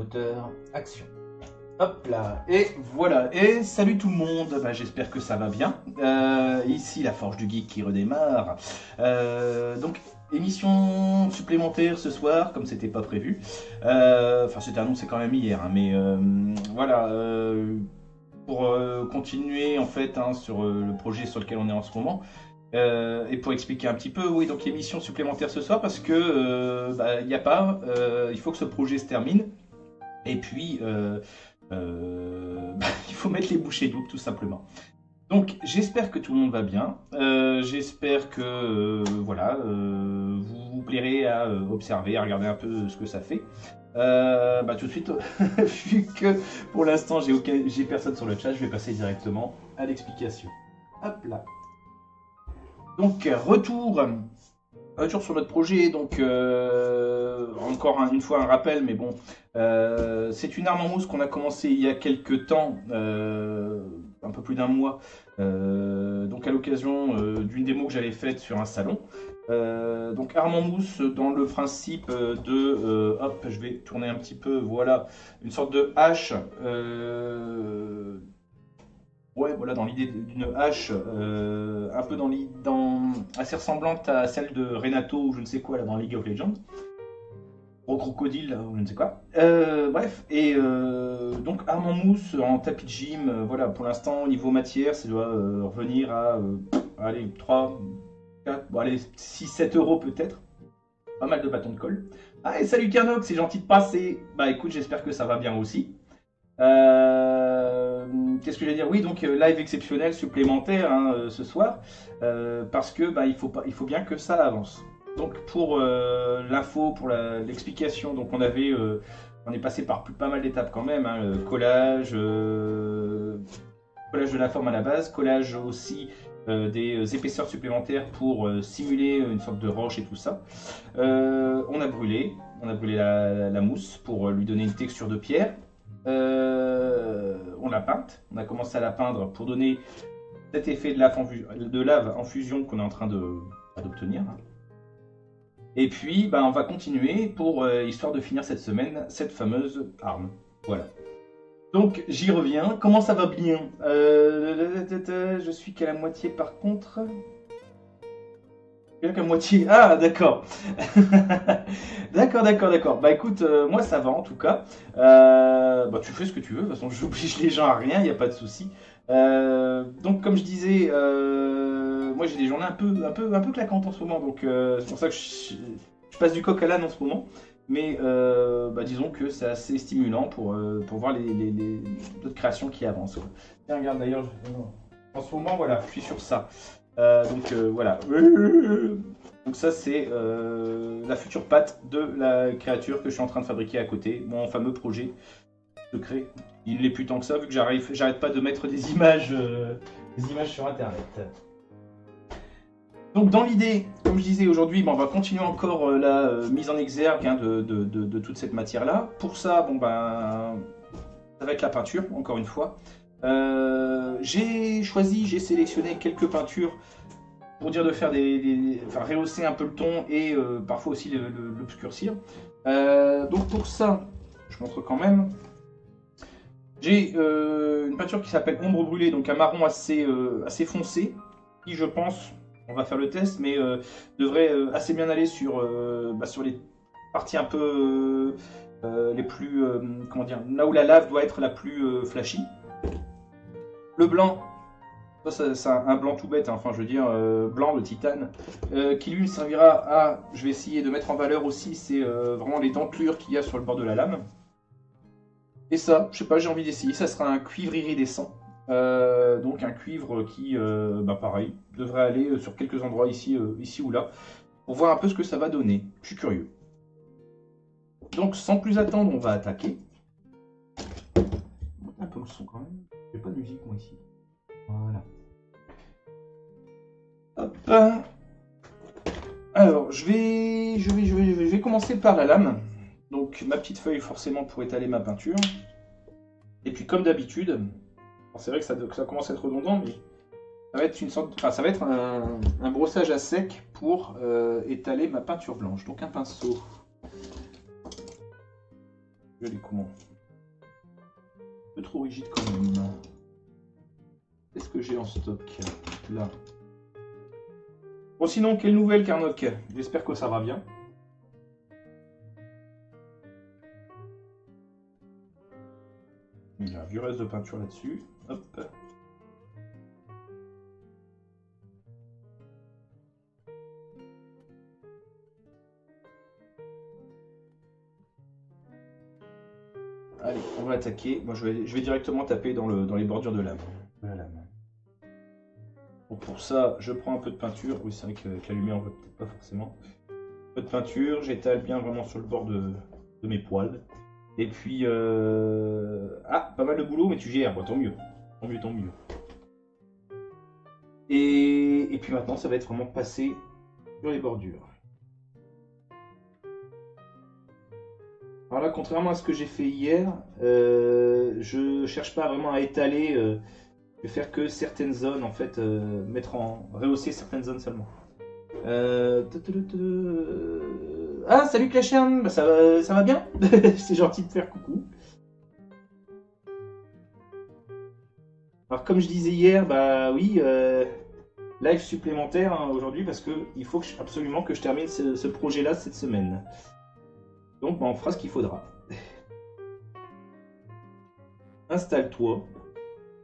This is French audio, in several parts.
Moteur, action. Hop là, et voilà, et salut tout le monde, j'espère que ça va bien. Ici la Forge du Geek qui redémarre. Donc, émission supplémentaire ce soir, comme c'était pas prévu. Enfin, c'était annoncé quand même hier, hein, mais voilà, pour continuer en fait sur le projet sur lequel on est en ce moment. Et pour expliquer un petit peu, oui, donc émission supplémentaire ce soir parce que il n'y a pas, il faut que ce projet se termine. Et puis, il faut mettre les bouchées doubles tout simplement. Donc j'espère que tout le monde va bien. J'espère que voilà, vous vous plairez à observer, à regarder un peu ce que ça fait. Tout de suite, vu que pour l'instant j'ai personne sur le chat, je vais passer directement à l'explication. Hop là. Donc retour sur notre projet, donc encore une fois un rappel, mais bon, c'est une arme en mousse qu'on a commencé il y a quelques temps, un peu plus d'un mois, donc à l'occasion d'une démo que j'avais faite sur un salon. Donc arme en mousse dans le principe de, hop, je vais tourner un petit peu, voilà, une sorte de hache. Ouais, voilà, dans l'idée d'une hache un peu assez ressemblante à celle de Renato ou je ne sais quoi là dans League of Legends. Au crocodile ou je ne sais quoi. Bref, et donc arme en mousse en tapis de gym, voilà, pour l'instant au niveau matière, ça doit revenir à allez, 3, 4, bon, allez, 6, 7 euros peut-être. Pas mal de bâtons de colle. Ah, et salut Kernox, c'est gentil de passer. Bah écoute, j'espère que ça va bien aussi. Qu'est-ce que je vais dire? Oui, donc live exceptionnel supplémentaire hein, ce soir, parce que il faut bien que ça avance. Donc pour l'info, pour l'explication, donc on est passé par pas mal d'étapes quand même, hein, collage, collage de la forme à la base, collage aussi des épaisseurs supplémentaires pour simuler une sorte de roche et tout ça. On a brûlé la mousse pour lui donner une texture de pierre. On l'a peinte, on a commencé à la peindre pour donner cet effet de lave en fusion qu'on est en train d'obtenir. Et puis on va continuer pour histoire de finir cette semaine cette fameuse arme. Voilà. Donc j'y reviens. Comment ça va bien? Je suis qu'à la moitié par contre. Qu'à moitié. Ah d'accord. D'accord. Bah écoute, moi ça va en tout cas. Tu fais ce que tu veux, de toute façon j'oblige les gens à rien, il n'y a pas de souci. Donc comme je disais, moi j'ai des journées un peu claquantes en ce moment, donc c'est pour ça que je passe du coq à l'âne en ce moment. Mais disons que c'est assez stimulant pour voir les autres créations qui avancent. Quoi. Tiens, regarde d'ailleurs, en ce moment voilà, je suis sur ça. Voilà. Donc ça c'est la future patte de la créature que je suis en train de fabriquer à côté, mon fameux projet secret. Il n'est plus tant que ça vu que j'arrête pas de mettre des images sur internet. Donc dans l'idée, comme je disais aujourd'hui, on va continuer encore la mise en exergue hein, de toute cette matière là. Pour ça, ça va être la peinture, encore une fois. J'ai sélectionné quelques peintures pour dire de faire rehausser un peu le ton et parfois aussi l'obscurcir. Donc pour ça, je montre quand même. J'ai une peinture qui s'appelle Ombre Brûlée, donc un marron assez foncé, qui je pense, on va faire le test, mais devrait assez bien aller sur les parties un peu les plus, comment dire, là où la lave doit être la plus flashy. Le blanc, ça c'est un blanc tout bête, hein, enfin je veux dire blanc de titane, qui lui servira à, je vais essayer de mettre en valeur aussi, c'est vraiment les dentelures qu'il y a sur le bord de la lame. Et ça, je sais pas, j'ai envie d'essayer, ça sera un cuivre iridescent, donc un cuivre qui, pareil, devrait aller sur quelques endroits ici ou là, pour voir un peu ce que ça va donner, je suis curieux. Donc sans plus attendre, on va attaquer. Un peu le son quand même, j'ai pas de musique moi ici. Voilà. Hop. Alors, je vais commencer par la lame. Donc, ma petite feuille, forcément, pour étaler ma peinture. Et puis, comme d'habitude, c'est vrai que ça commence à être redondant, mais ça va être ça va être un brossage à sec pour étaler ma peinture blanche. Donc, un pinceau. Je les comment? Un peu trop rigide quand même. Qu'est-ce que j'ai en stock là? Bon sinon, quelle nouvelle Carnock? J'espère que ça va bien. Il y a un vieux reste de peinture là-dessus. Hop. Allez, on va attaquer. Moi, je vais directement taper dans les bordures de la lame. Bon, pour ça, je prends un peu de peinture. Oui, c'est vrai qu'avec la lumière, on voit peut-être pas forcément. Un peu de peinture, j'étale bien vraiment sur le bord de mes poils. Et puis, ah, pas mal de boulot, mais tu gères. Bon, tant mieux. Tant mieux, tant mieux. Et puis maintenant, ça va être vraiment passer sur les bordures. Alors là, contrairement à ce que j'ai fait hier, je cherche pas vraiment à étaler, je vais faire que certaines zones en fait, rehausser certaines zones seulement. Ah, salut Clashern, bah, ça va bien? C'est gentil de faire coucou. Alors comme je disais hier, bah oui, live supplémentaire hein, aujourd'hui parce que il faut absolument que je termine ce projet-là cette semaine. Donc bah, on fera ce qu'il faudra. Installe-toi.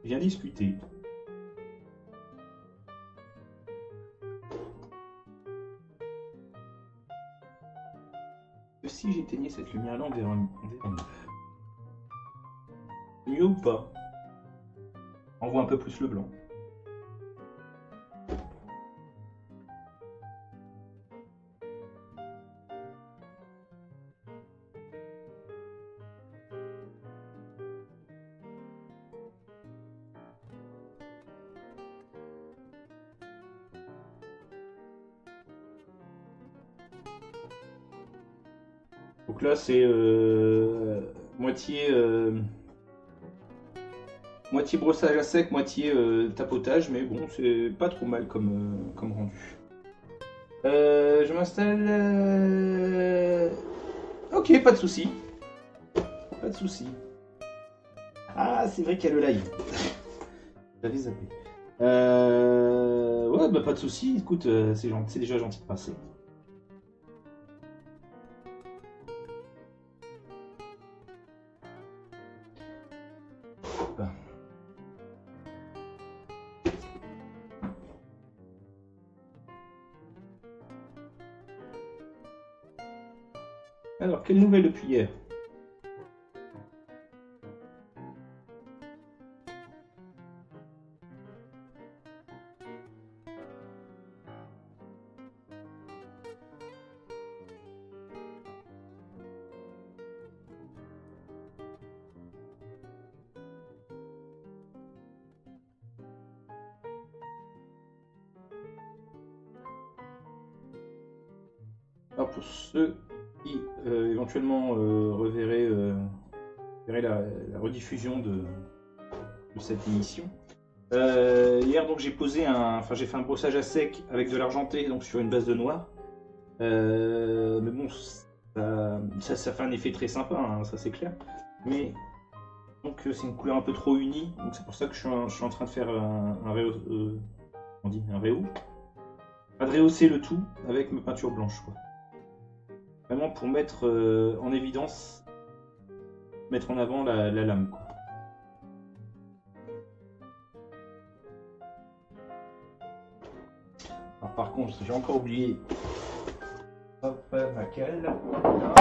Viens discuter. Si j'éteignais cette lumière-là, on verra mieux. Mieux ou pas? On voit un peu plus le blanc. Donc là, c'est moitié, moitié brossage à sec, moitié tapotage, mais bon, c'est pas trop mal comme rendu. Je m'installe. Ok, pas de souci. Pas de souci. Ah, c'est vrai qu'il y a le live. J'avais zappé. Ouais, bah pas de souci. Écoute, c'est déjà gentil de passer. Alors, quelle nouvelle depuis hier? Alors, pour ceux qui éventuellement verraient la rediffusion de cette émission, hier donc j'ai j'ai fait un brossage à sec avec de l'argenté donc sur une base de noir. Mais bon, ça fait un effet très sympa, hein, ça c'est clair. Mais donc c'est une couleur un peu trop unie, donc c'est pour ça que je suis en train de faire un réhaut. Pas de rehausser le tout avec ma peinture blanche, quoi. Vraiment pour mettre en évidence, mettre en avant la lame, quoi. Alors, par contre, j'ai encore oublié. Hop, ma cale. Voilà.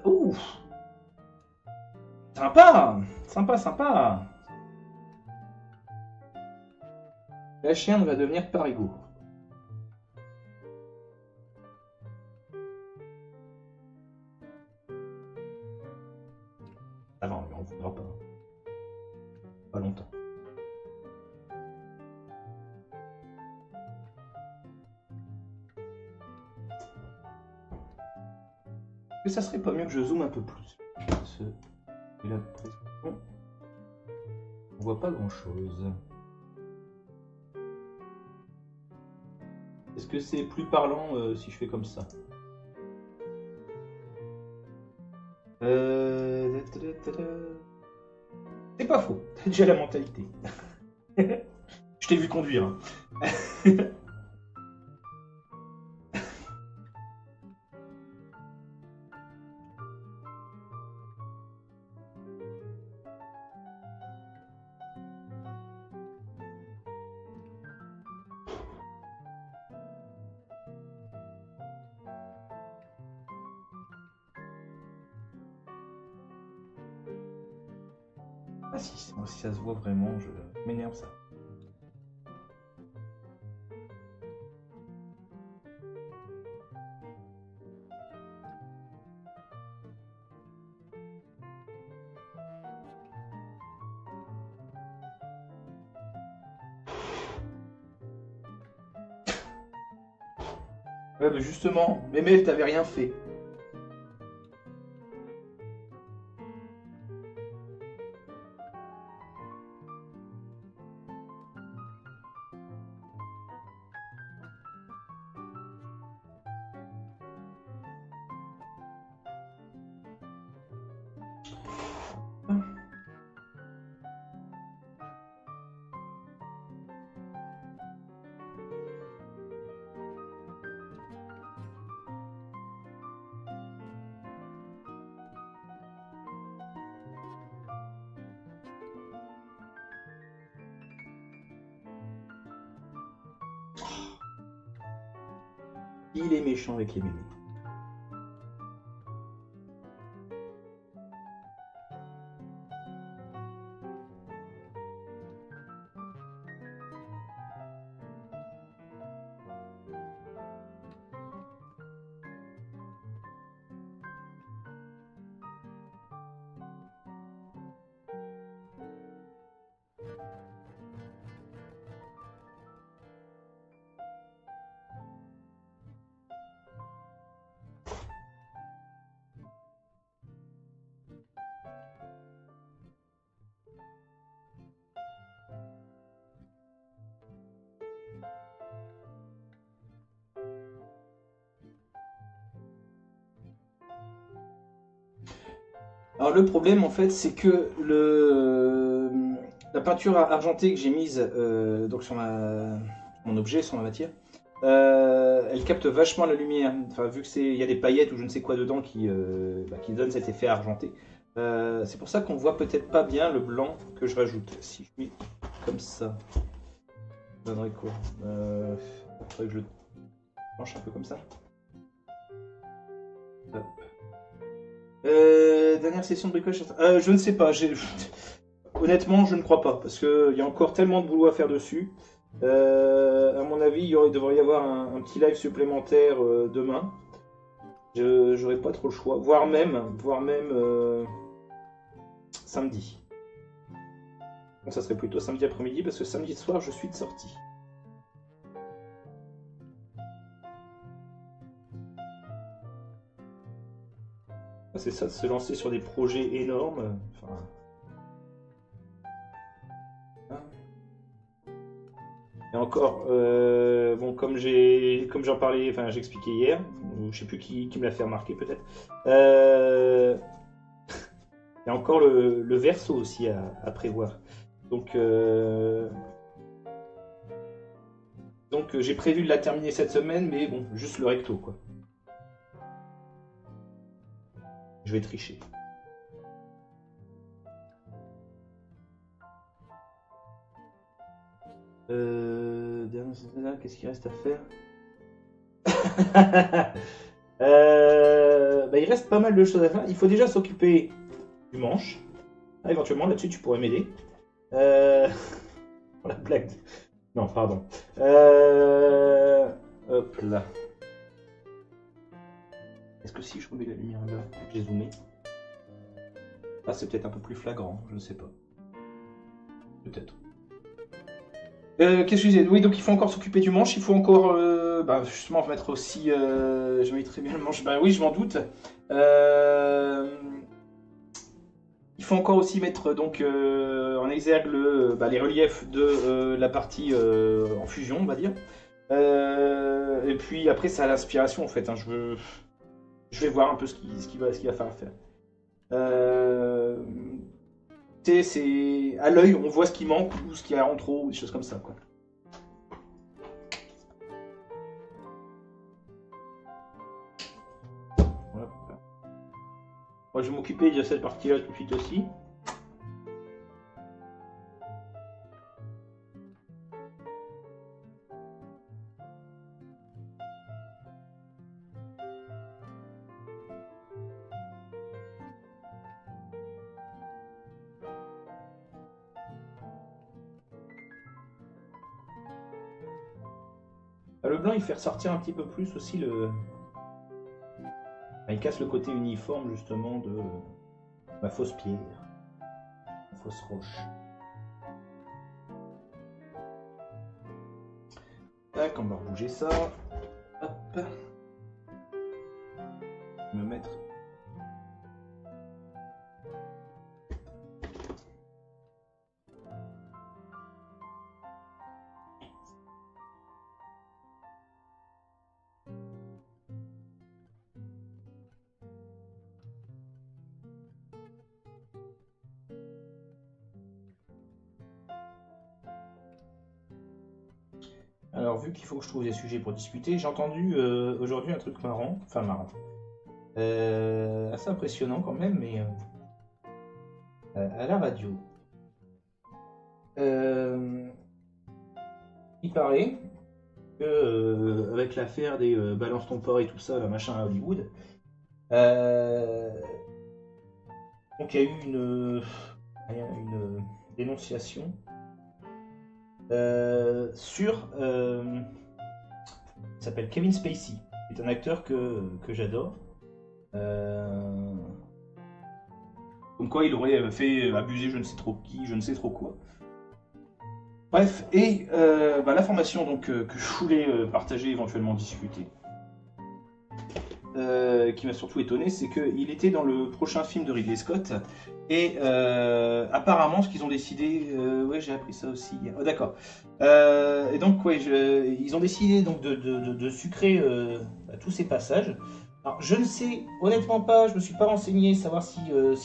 Ouh. Sympa. Sympa, sympa. La chienne va devenir parigot. Ah non, on ne voudra pas. Pas longtemps. Est-ce que ça serait pas mieux que je zoome un peu plus? J'ai l'impression on voit pas grand chose. Est-ce que c'est plus parlant si je fais comme ça? C'est pas faux, t'as déjà la mentalité. Je t'ai vu conduire. Hein. Ah si ça se voit vraiment, je m'énerve ça. Ouais, mais justement, Mémel, t'avais rien fait. Il est méchant avec les mémés. Alors le problème en fait c'est que la peinture argentée que j'ai mise donc sur mon objet, sur ma matière, elle capte vachement la lumière. Enfin, vu que il y a des paillettes ou je ne sais quoi dedans qui donnent cet effet argenté. C'est pour ça qu'on voit peut-être pas bien le blanc que je rajoute. Si je mets comme ça, ça donnerait quoi? Il faudrait que je le penche un peu comme ça. Hop. Dernière session de bricolage. Je ne sais pas. Honnêtement, je ne crois pas. Parce qu'il y a encore tellement de boulot à faire dessus. À mon avis, il devrait y avoir un petit live supplémentaire demain. J'aurais pas trop le choix. Voire même samedi. Bon, ça serait plutôt samedi après-midi parce que samedi soir, je suis de sortie. C'est ça, de se lancer sur des projets énormes. Enfin... Et encore, bon, comme j'en parlais, enfin j'expliquais hier, ou je sais plus qui me l'a fait remarquer peut-être. Il y a encore le verso aussi à prévoir. Donc j'ai prévu de la terminer cette semaine, mais bon, juste le recto quoi. Je vais tricher. Qu'est-ce qu'il reste à faire? Il reste pas mal de choses à faire. Il faut déjà s'occuper du manche. Éventuellement, là-dessus, tu pourrais m'aider. La blague Non, pardon. Hop là. Est-ce que si je remets la lumière là, j'ai zoomé. Ah, c'est peut-être un peu plus flagrant, je ne sais pas. Peut-être. Qu'est-ce que je disais? Oui, donc il faut encore s'occuper du manche, il faut encore justement mettre aussi. Je mettrai bien le manche. Bah oui, je m'en doute. Il faut encore aussi mettre donc en exergue les reliefs de la partie en fusion, on va dire. Et puis après, c'est à l'inspiration en fait. Hein. Je vais voir un peu ce qu'il va falloir faire. Euh, Tu sais, c'est à l'œil, on voit ce qui manque ou ce qui est en trop, ou des choses comme ça, quoi. Voilà. Moi, je vais m'occuper de cette partie-là tout de suite aussi. Le blanc, il fait ressortir un petit peu plus aussi le. Il casse le côté uniforme justement de ma fausse pierre, ma fausse roche. Tac, on va rebouger ça. Hop. Me mettre. Alors, vu qu'il faut que je trouve des sujets pour discuter, j'ai entendu aujourd'hui un truc marrant, enfin marrant, assez impressionnant quand même, mais à la radio. Il paraît que, avec l'affaire des Balance ton port et tout ça, le machin à Hollywood, donc il y a eu une dénonciation sur. Il s'appelle Kevin Spacey. C'est un acteur que j'adore. Comme quoi il aurait fait abuser je ne sais trop qui, je ne sais trop quoi. Bref, et l'information donc que je voulais partager, éventuellement discuter, qui m'a surtout étonné, c'est qu'il était dans le prochain film de Ridley Scott. Et apparemment, ce qu'ils ont décidé, ouais, j'ai appris ça aussi. Oh, d'accord. Et donc, ouais, ils ont décidé donc de sucrer tous ces passages. Alors, je ne sais honnêtement pas, je me suis pas renseigné, savoir si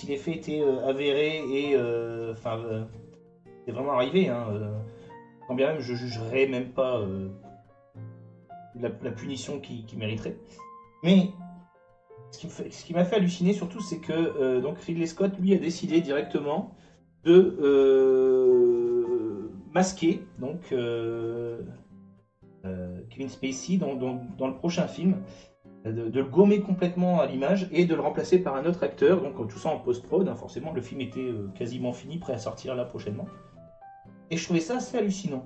les faits étaient avérés et c'est vraiment arrivé. Hein, quand bien même, je jugerais même pas la punition qui mériterait. Mais ce qui m'a fait halluciner surtout, c'est que donc Ridley Scott, lui, a décidé directement de masquer donc Kevin Spacey dans le prochain film, de le gommer complètement à l'image et de le remplacer par un autre acteur. Donc tout ça en post-prod, hein, forcément, le film était quasiment fini, prêt à sortir là prochainement. Et je trouvais ça assez hallucinant.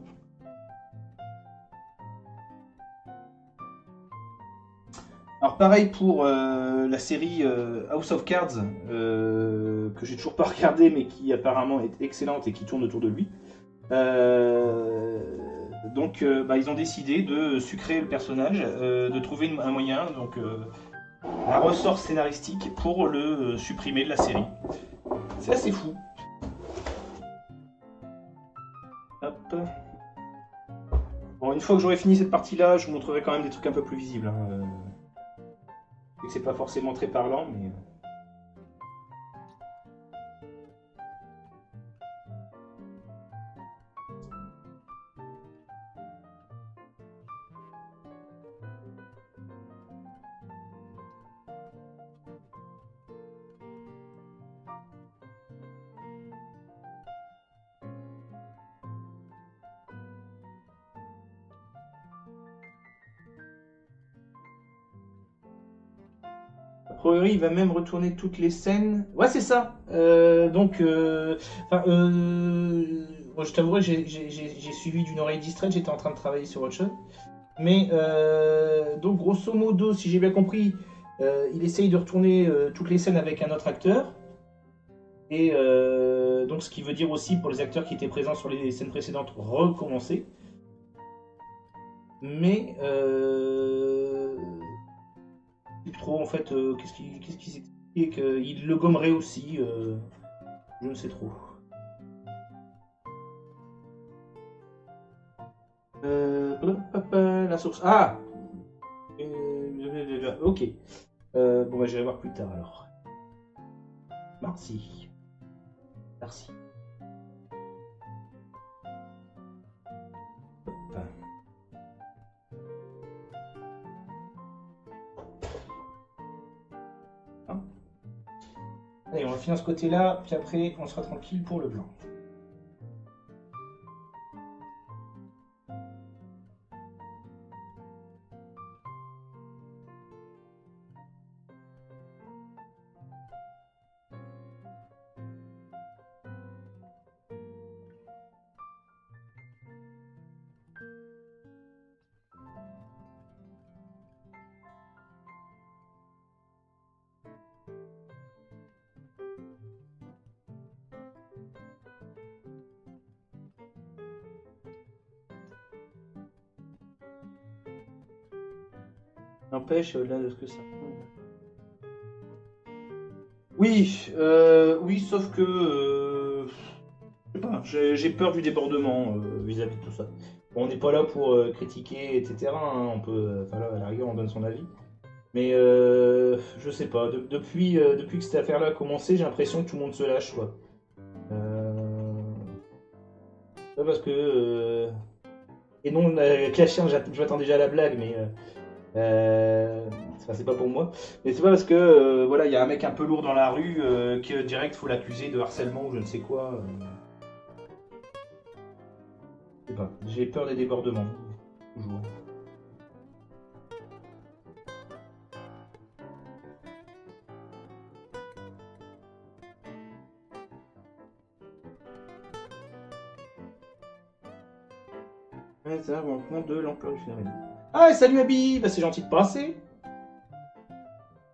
Alors pareil pour la série House of Cards, que j'ai toujours pas regardé mais qui apparemment est excellente et qui tourne autour de lui. Ils ont décidé de sucrer le personnage, de trouver un moyen, donc un ressort scénaristique pour le supprimer de la série. C'est assez fou. Hop. Bon, une fois que j'aurai fini cette partie-là, je vous montrerai quand même des trucs un peu plus visibles. Hein. C'est pas forcément très parlant, mais. A priori, il va même retourner toutes les scènes. Ouais, c'est ça. Bon, je t'avouerai, j'ai suivi d'une oreille distraite, j'étais en train de travailler sur autre chose. Mais donc, grosso modo, si j'ai bien compris, il essaye de retourner toutes les scènes avec un autre acteur. Et donc, ce qui veut dire aussi pour les acteurs qui étaient présents sur les scènes précédentes, recommencer. Mais plus trop en fait, qu'est-ce qui s'explique qu'il le gommerait aussi, je ne sais trop. La source. Ah, ok. Bon, bah, j'irai voir plus tard alors. Merci. Merci. Hop. Hein. Allez, on va finir ce côté-là, puis après, on sera tranquille pour le blanc. N'empêche, au-delà de ce que ça. Oui, oui, sauf que je sais pas, j'ai peur du débordement vis-à-vis de tout ça. Bon, on n'est pas là pour critiquer, etc. Hein, on peut, enfin là, à la rigueur, on donne son avis. Mais je sais pas, depuis que cette affaire-là a commencé, j'ai l'impression que tout le monde se lâche, quoi. Pas parce que. Et non, avec la chienne, je m'attends déjà à la blague, mais. Enfin, c'est pas pour moi. Mais c'est pas parce que voilà, il y a un mec un peu lourd dans la rue que direct faut l'accuser de harcèlement ou je ne sais quoi. Je sais pas. J'ai peur des débordements. Toujours. Ouais, ça rend compte de l'ampleur du phénomène. Ah, et salut Abby, bah, c'est gentil de passer.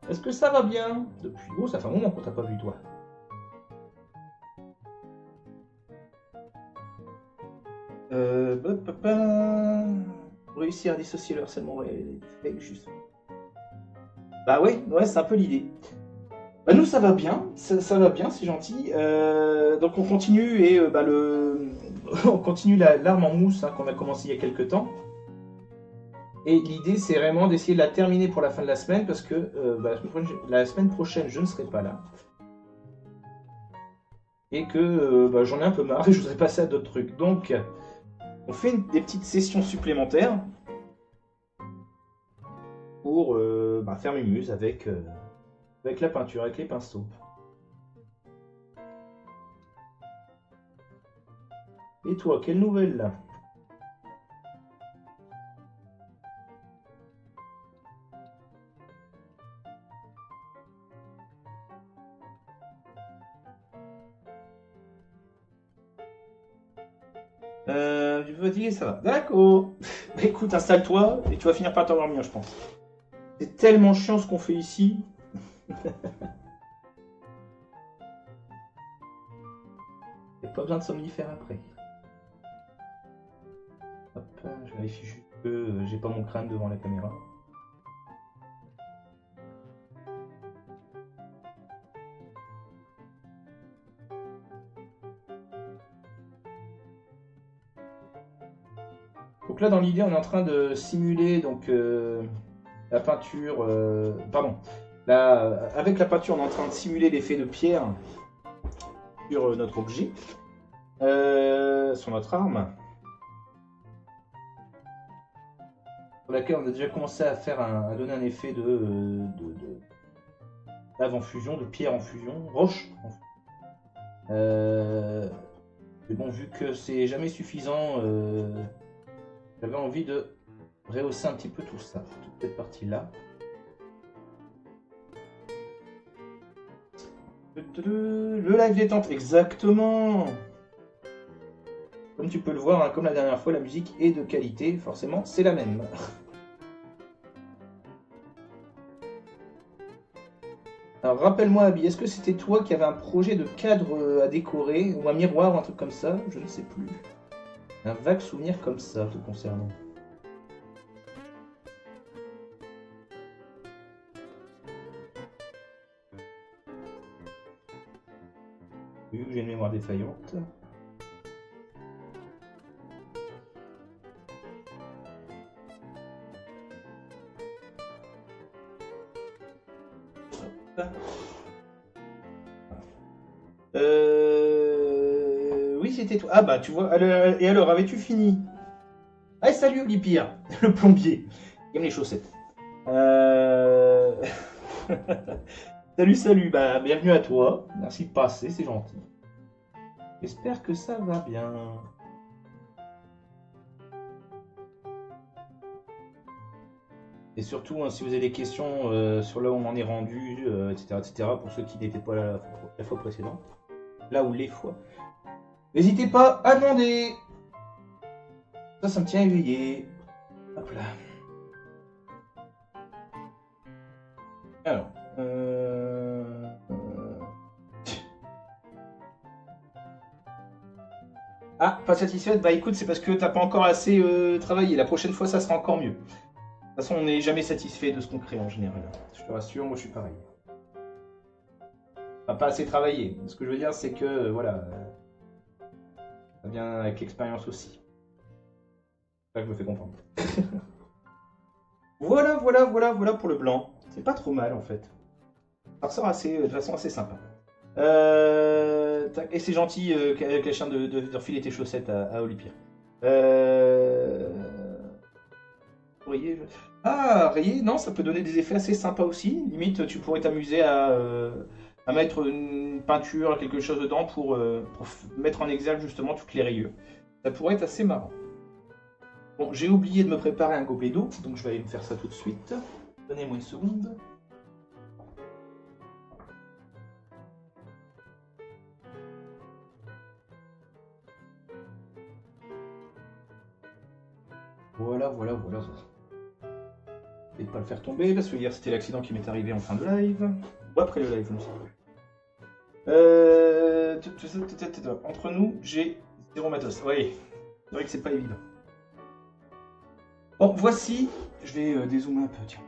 Est-ce que ça va bien? Depuis. Oh, ça fait un moment qu'on t'a pas vu, toi. Réussir à dissocier le harcèlement réel, juste. Bah ouais, ouais, c'est un peu l'idée. Bah nous ça va bien, ça va bien, c'est gentil. Donc on continue et bah on continue l'arme en mousse hein, qu'on a commencé il y a quelques temps. Et l'idée c'est vraiment d'essayer de la terminer pour la fin de la semaine parce que bah, la semaine prochaine je ne serai pas là. Et que bah, j'en ai un peu marre et je voudrais passer à d'autres trucs. Donc on fait des petites sessions supplémentaires pour bah, faire mes muses avec la peinture, avec les pinceaux. Et toi, quelle nouvelle là? Tu peux fatiguer, ça va. D'accord. Bah, écoute, installe-toi et tu vas finir par t'endormir, je pense. C'est tellement chiant ce qu'on fait ici. Il pas besoin de somnifère après. Hop, je vérifie juste que j'ai pas mon crâne devant la caméra. Donc là, dans l'idée, on est en train de simuler donc la peinture. Pardon. Avec la peinture, on est en train de simuler l'effet de pierre sur notre objet, sur notre arme, pour laquelle on a déjà commencé à faire à donner un effet de lave en fusion, de pierre en fusion, roche. Mais bon, vu que c'est jamais suffisant, j'avais envie de rehausser un petit peu tout ça, toute cette partie-là. Le live détente, exactement. Comme tu peux le voir, hein, comme la dernière fois, la musique est de qualité, forcément, c'est la même. Alors rappelle-moi, Abby, est-ce que c'était toi qui avais un projet de cadre à décorer, ou un miroir, ou un truc comme ça? Je ne sais plus. Un vague souvenir comme ça te concernant. Vu que j'ai une mémoire défaillante. Oui, c'était toi. Ah bah tu vois. Et alors, avais-tu fini? Ah salut Olipire, le plombier. Il aime les chaussettes. Salut, salut. Bah bienvenue à toi. Merci de passer, c'est gentil. J'espère que ça va bien. Et surtout, hein, si vous avez des questions sur là où on en est rendu, etc., pour ceux qui n'étaient pas là la fois précédente, là où les fois, n'hésitez pas à demander. Ça me tient éveillé. Hop là. Alors, Ah, pas satisfaite? Bah écoute, c'est parce que t'as pas encore assez travaillé. La prochaine fois, ça sera encore mieux. De toute façon, on n'est jamais satisfait de ce qu'on crée en général. Je te rassure, moi je suis pareil. Enfin, pas assez travaillé. Ce que je veux dire, c'est que, voilà, ça vient avec l'expérience aussi. C'est ça que je me fais comprendre. Voilà, voilà, voilà, voilà pour le blanc. C'est pas trop mal en fait. Ça ressort de façon assez sympa. Et c'est gentil, Cachin, de refiler tes chaussettes à Olipire. Rayer, Ah, rayer, non, ça peut donner des effets assez sympas aussi. Limite, tu pourrais t'amuser à mettre une peinture, quelque chose dedans pour mettre en exergue justement toutes les rayures. Ça pourrait être assez marrant. Bon, j'ai oublié de me préparer un gobelet d'eau, donc je vais aller me faire ça tout de suite. Donnez-moi une seconde. Voilà, voilà, voilà. Et de pas le faire tomber, parce que hier c'était l'accident qui m'est arrivé en fin de live. Ou après le live, je ne sais plus. Entre nous, j'ai 0 matos. Oui, c'est vrai que c'est pas évident. Bon, voici. Je vais dézoomer un peu, tiens.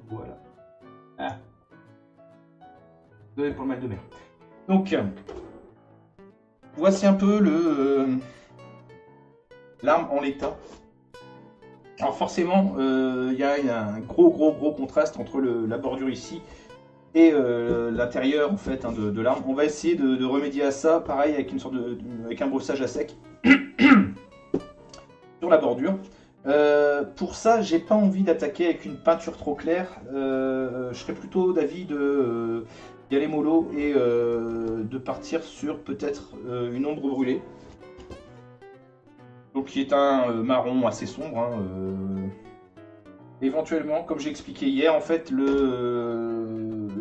Voilà. Ah. Désolé pour le mal de mer. Donc, voici un peu l'arme en l'état. Alors forcément, il y a un gros contraste entre la bordure ici et l'intérieur en fait, hein, de l'arme. On va essayer de remédier à ça, pareil avec une sorte avec un brossage à sec sur la bordure. Pour ça, j'ai pas envie d'attaquer avec une peinture trop claire. Je serais plutôt d'avis d'y aller mollo et de partir sur peut-être une ombre brûlée. Donc qui est un marron assez sombre. Hein, éventuellement, comme j'ai expliqué hier, en fait,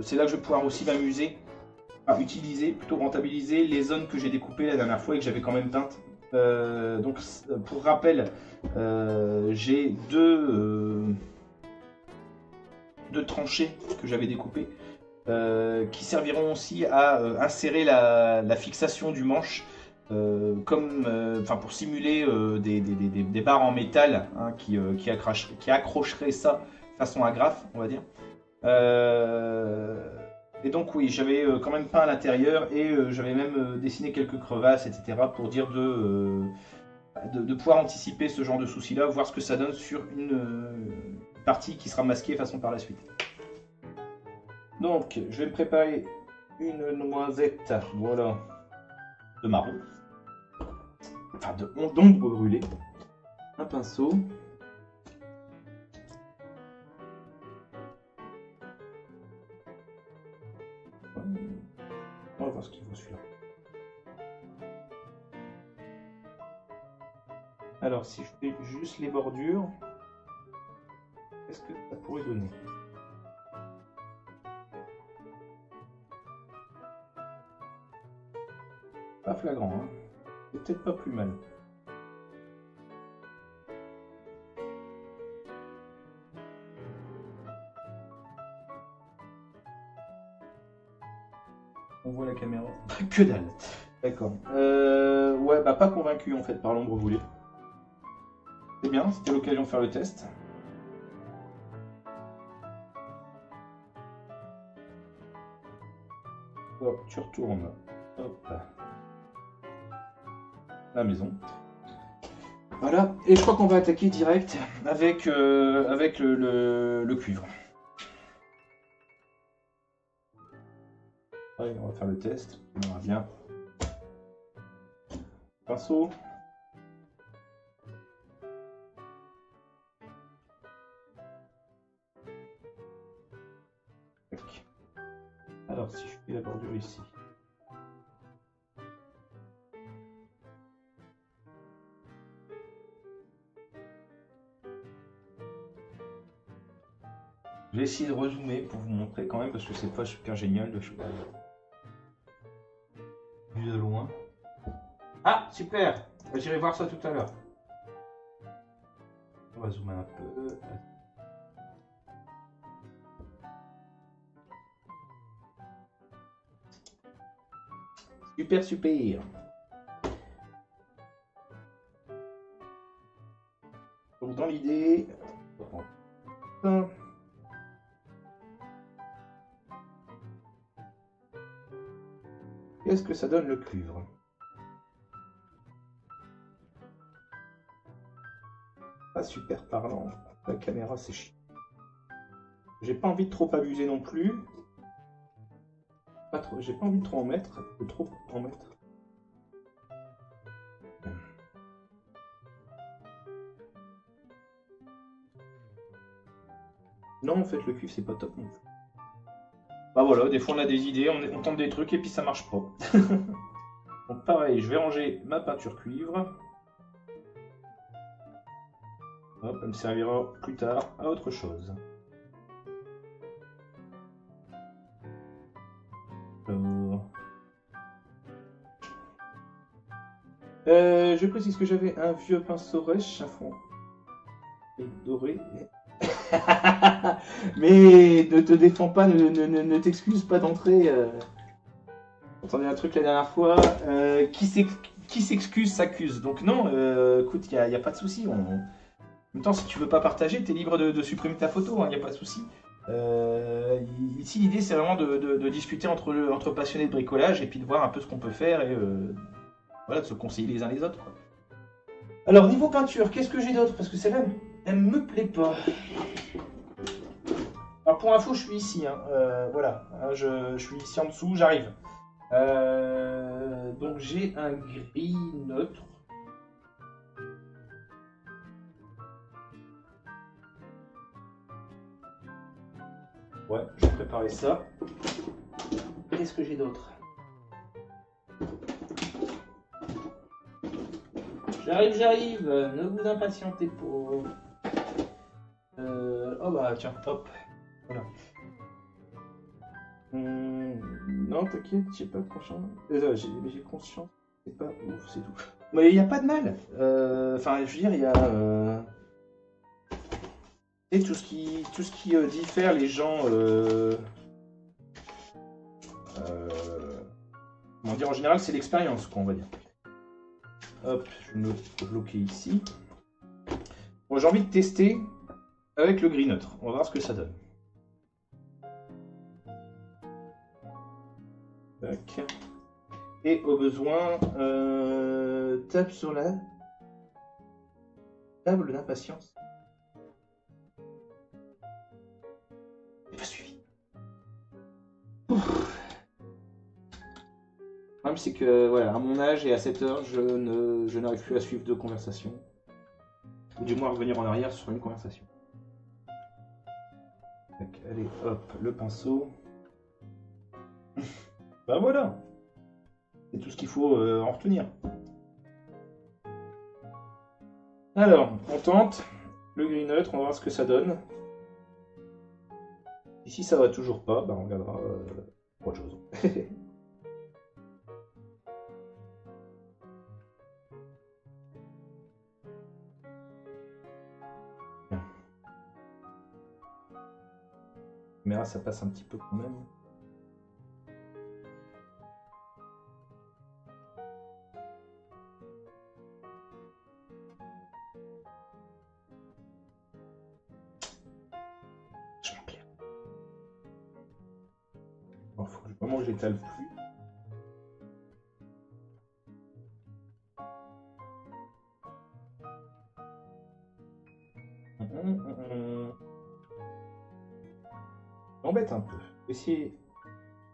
c'est là que je vais pouvoir aussi m'amuser à utiliser, plutôt rentabiliser les zones que j'ai découpées la dernière fois et que j'avais quand même peintes. Donc, pour rappel, j'ai deux tranchées que j'avais découpées qui serviront aussi à insérer la fixation du manche. Pour simuler des barres en métal, hein, qui accrocheraient ça façon agrafe, on va dire. Et donc oui, j'avais quand même peint à l'intérieur et j'avais même dessiné quelques crevasses, etc. pour dire de pouvoir anticiper ce genre de soucis-là, voir ce que ça donne sur une partie qui sera masquée façon par la suite. Donc, je vais me préparer une noisette, voilà, de marron. Enfin, d'ombre brûlée. Un pinceau. On va voir ce qu'il vaut celui-là. Alors, si je fais juste les bordures. Qu'est-ce que ça pourrait donner? Pas flagrant, hein. C'est peut-être pas plus mal. On voit la caméra. Que dalle. D'accord. Ouais, bah pas convaincu en fait par l'ombre volée. C'est bien, c'était l'occasion de faire le test. Hop, tu retournes. Hop. La maison. Voilà, et je crois qu'on va attaquer direct avec le cuivre. Allez, on va faire le test, on verra bien. Pinceau. Tac. Alors, si je fais la bordure ici. Je vais essayer de rezoomer pour vous montrer quand même parce que c'est pas super génial de choisir. Vu de loin. Ah, super! J'irai voir ça tout à l'heure. On va zoomer un peu. Super, super. Donc dans l'idée... Qu'est-ce que ça donne le cuivre? Pas super parlant. La caméra c'est chiant. J'ai pas envie de trop abuser non plus. Pas trop. J'ai pas envie de trop en mettre. De trop en mettre. Non, en fait, le cuivre c'est pas top non plus. Bah voilà, des fois on a des idées, on tente des trucs et puis ça marche pas. Donc pareil, je vais ranger ma peinture cuivre. Hop, elle me servira plus tard à autre chose. Je précise que j'avais un vieux pinceau rêche à fond et doré. Mais ne te défends pas, ne t'excuse pas d'entrer. J'ai entendu un truc la dernière fois. Qui s'excuse s'accuse. Donc non, écoute, il n'y a pas de souci. En même temps, si tu veux pas partager, tu es libre de supprimer ta photo, il n'y a pas de souci. Ici, l'idée, c'est vraiment de discuter entre passionnés de bricolage et puis de voir un peu ce qu'on peut faire et voilà, de se conseiller les uns les autres, quoi. Alors, niveau peinture, qu'est-ce que j'ai d'autre? Parce que celle-là, elle me plaît pas. Alors, pour info, je suis ici. Hein. Voilà, hein, je suis ici en dessous, j'arrive. Donc, j'ai un gris neutre. Ouais, je vais préparer ça. Qu'est-ce que j'ai d'autre? J'arrive, ne vous impatientez pas. Oh bah tiens, hop. Voilà. Non, t'inquiète, j'ai pas conscience. J'ai conscience, c'est pas ouf, c'est tout. Mais il n'y a pas de mal. Enfin, je veux dire, il y a. Et tout ce qui diffère les gens. Comment dire, en général, c'est l'expérience, quoi, on va dire. Hop, je vais me bloquer ici. Bon, j'ai envie de tester avec le gris neutre. On va voir ce que ça donne. Tac. Et au besoin, tape sur la table d'impatience. J'ai pas suivi. Ouf. Le problème, c'est que voilà, à mon âge et à cette heure, je n'arrive plus à suivre deux conversations. Ou du moins à revenir en arrière sur une conversation. Donc, allez, hop, le pinceau. Bah voilà. C'est tout ce qu'il faut en retenir. Alors, on tente le gris neutre, on va voir ce que ça donne. Et si ça va toujours pas, bah, on regardera autre chose. Mais là, ça passe un petit peu quand même. Bon, faut vraiment que j'étale plus. M'embête un peu. Essayer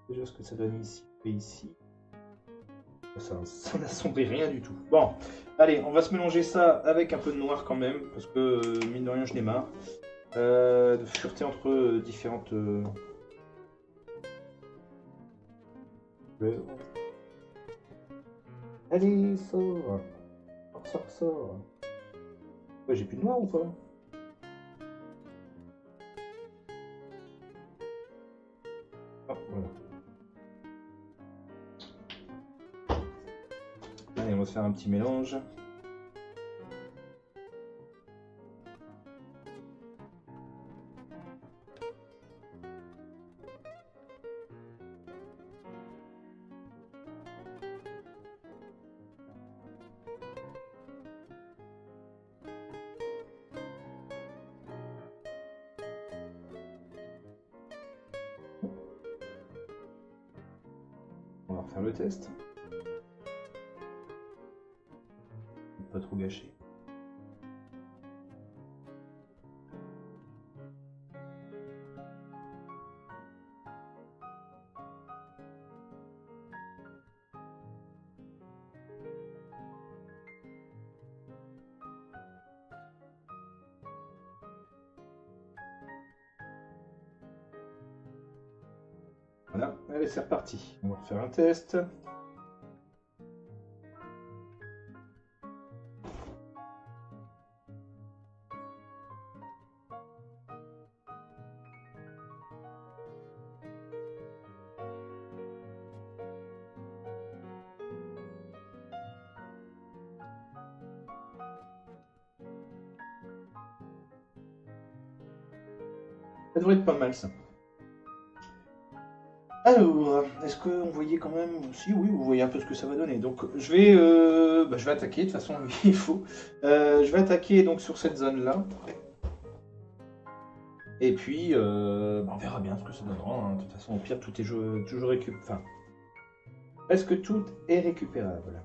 déjà ce que ça donne ici et ici. Ça n'assombrit rien du tout. Bon, allez, on va se mélanger ça avec un peu de noir quand même, parce que mine de rien, je n'ai marre. De fureter entre différentes couleurs. Allez, sors. Sors. Ouais, j'ai plus de noir ou pas? Ah, voilà. Allez, on va se faire un petit mélange. On va refaire le test. Pas trop gâcher. Voilà, allez, c'est reparti. On va refaire un test. Ça devrait être pas mal ça. Alors, est-ce qu'on voyait quand même... Si, oui, vous voyez un peu ce que ça va donner. Donc, je vais attaquer, de toute façon, il faut. Je vais attaquer donc sur cette zone-là. Et puis, on verra bien ce que ça donnera. Hein. De toute façon, au pire, tout est toujours récupérable. Enfin, presque tout est récupérable.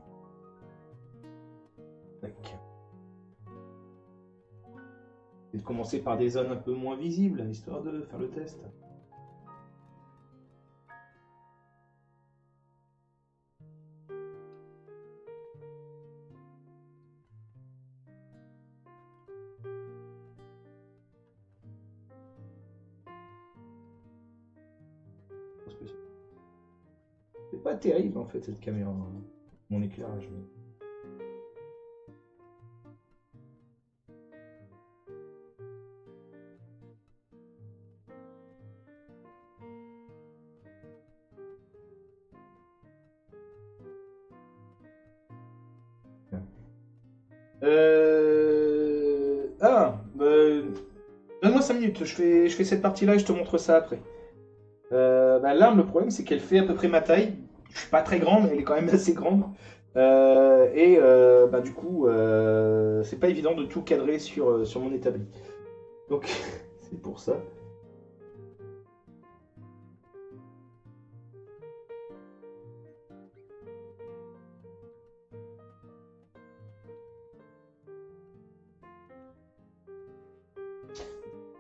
Tac. Et de commencer par des zones un peu moins visibles, histoire de faire le test. C'est pas terrible en fait cette caméra, hein. Mon éclairage. Donne-moi 5 minutes, je fais cette partie-là et je te montre ça après. L'arme, le problème, c'est qu'elle fait à peu près ma taille. Je suis pas très grand, mais elle est quand même assez grande. Du coup, c'est pas évident de tout cadrer sur mon établi. Donc, c'est pour ça.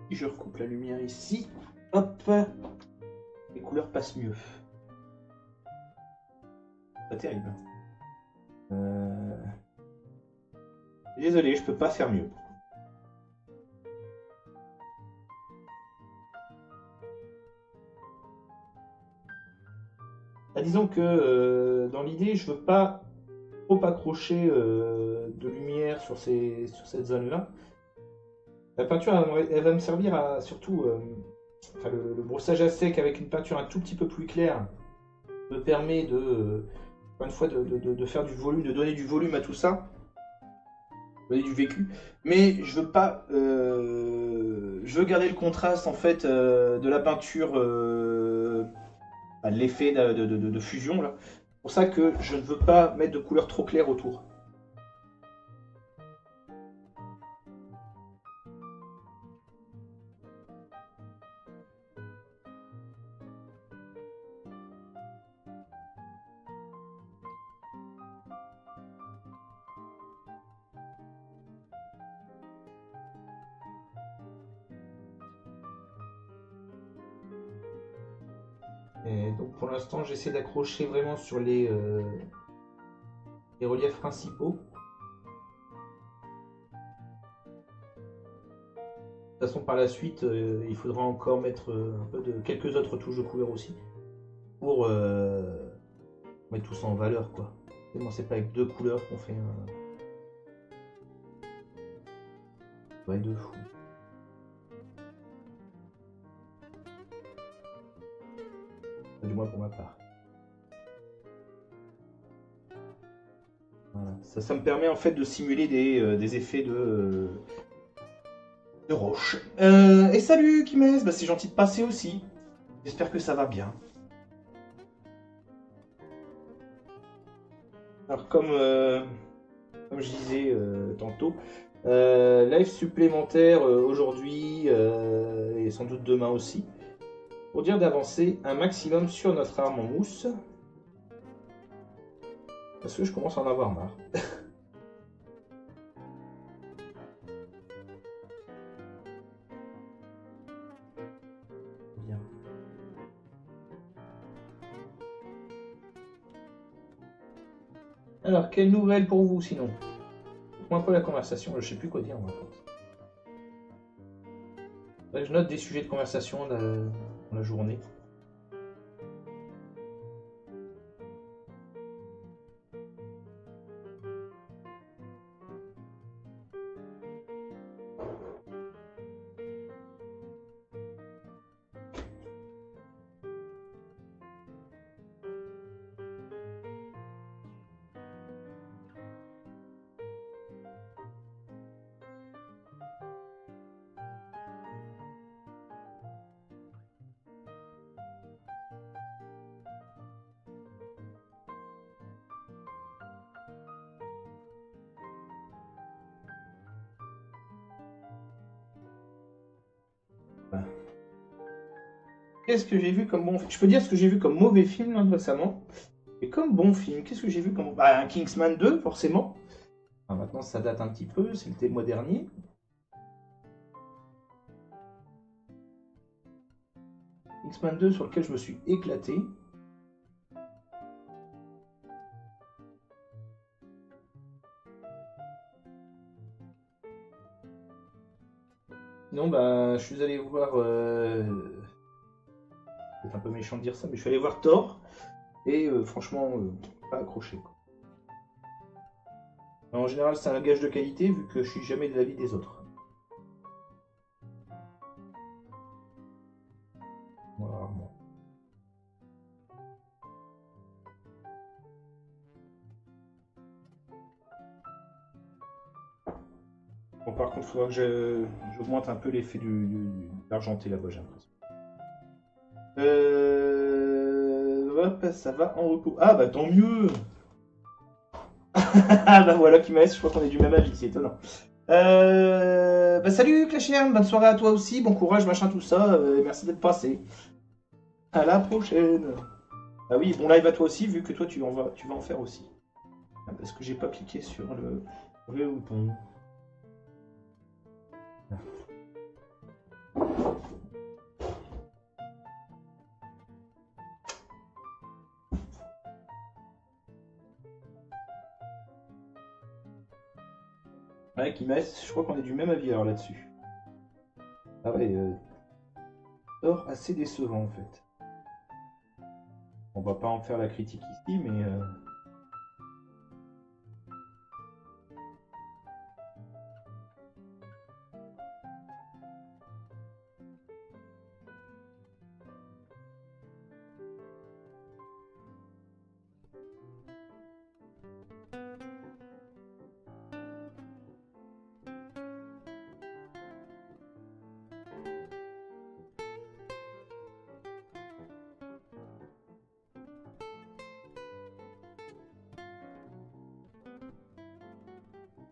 Je recoupe la lumière ici. Hop. Les couleurs passent mieux. Pas terrible. Désolé, je peux pas faire mieux. Disons que dans l'idée, je veux pas trop accrocher de lumière sur cette zone-là. La peinture, elle va me servir à surtout enfin, le brossage à sec avec une peinture un tout petit peu plus claire me permet de, encore une fois, de faire du volume, de donner du volume à tout ça, donner du vécu. Mais je veux pas, je veux garder le contraste en fait de la peinture, l'effet de fusion là. C'est pour ça que je ne veux pas mettre de couleur trop claire autour. Et donc pour l'instant, j'essaie d'accrocher vraiment sur les reliefs principaux. De toute façon, par la suite, il faudra encore mettre un peu de quelques autres touches de couleur aussi pour mettre tout ça en valeur, quoi. Moi, c'est pas avec deux couleurs qu'on fait un travail de fou. Du moins pour ma part. Voilà. Ça me permet en fait de simuler des effets de roche. Et salut Kimes, bah, c'est gentil de passer aussi. J'espère que ça va bien. Alors comme je disais tantôt, live supplémentaire aujourd'hui et sans doute demain aussi, pour dire d'avancer un maximum sur notre arme en mousse. Parce que je commence à en avoir marre. Bien. Alors, quelle nouvelle pour vous sinon? Dites-moi un peu la conversation, je sais plus quoi dire en vacances. Je note des sujets de conversation dans la journée. Qu'est-ce que j'ai vu comme bon film? Je peux dire ce que j'ai vu comme mauvais film là, récemment. Et comme bon film, qu'est-ce que j'ai vu comme... Bah, un Kingsman 2, forcément. Enfin, maintenant, ça date un petit peu, c'était le mois dernier. Kingsman 2 sur lequel je me suis éclaté. Non, bah, je suis allé voir... C'est un peu méchant de dire ça, mais je suis allé voir Thor. Et franchement, pas accroché, quoi. En général, c'est un gage de qualité vu que je suis jamais de l'avis des autres. Voilà, rarement. Bon, par contre, il faudra que j'augmente un peu l'effet d'argenté là-bas, j'ai l'impression. Hop, ça va en repos. Ah bah tant mieux. Ah bah voilà qui m'a je crois qu'on est du même avis, c'est étonnant. Bah salut Clashian, bonne soirée à toi aussi, bon courage, machin, tout ça, merci d'être passé. À la prochaine. Ah oui, bon live à toi aussi, vu que toi tu vas en faire aussi. Parce que j'ai pas cliqué sur le bouton. Ouais, Kimes, je crois qu'on est du même avis alors là-dessus. Ah ouais, Thor assez décevant en fait. On va pas en faire la critique ici, mais...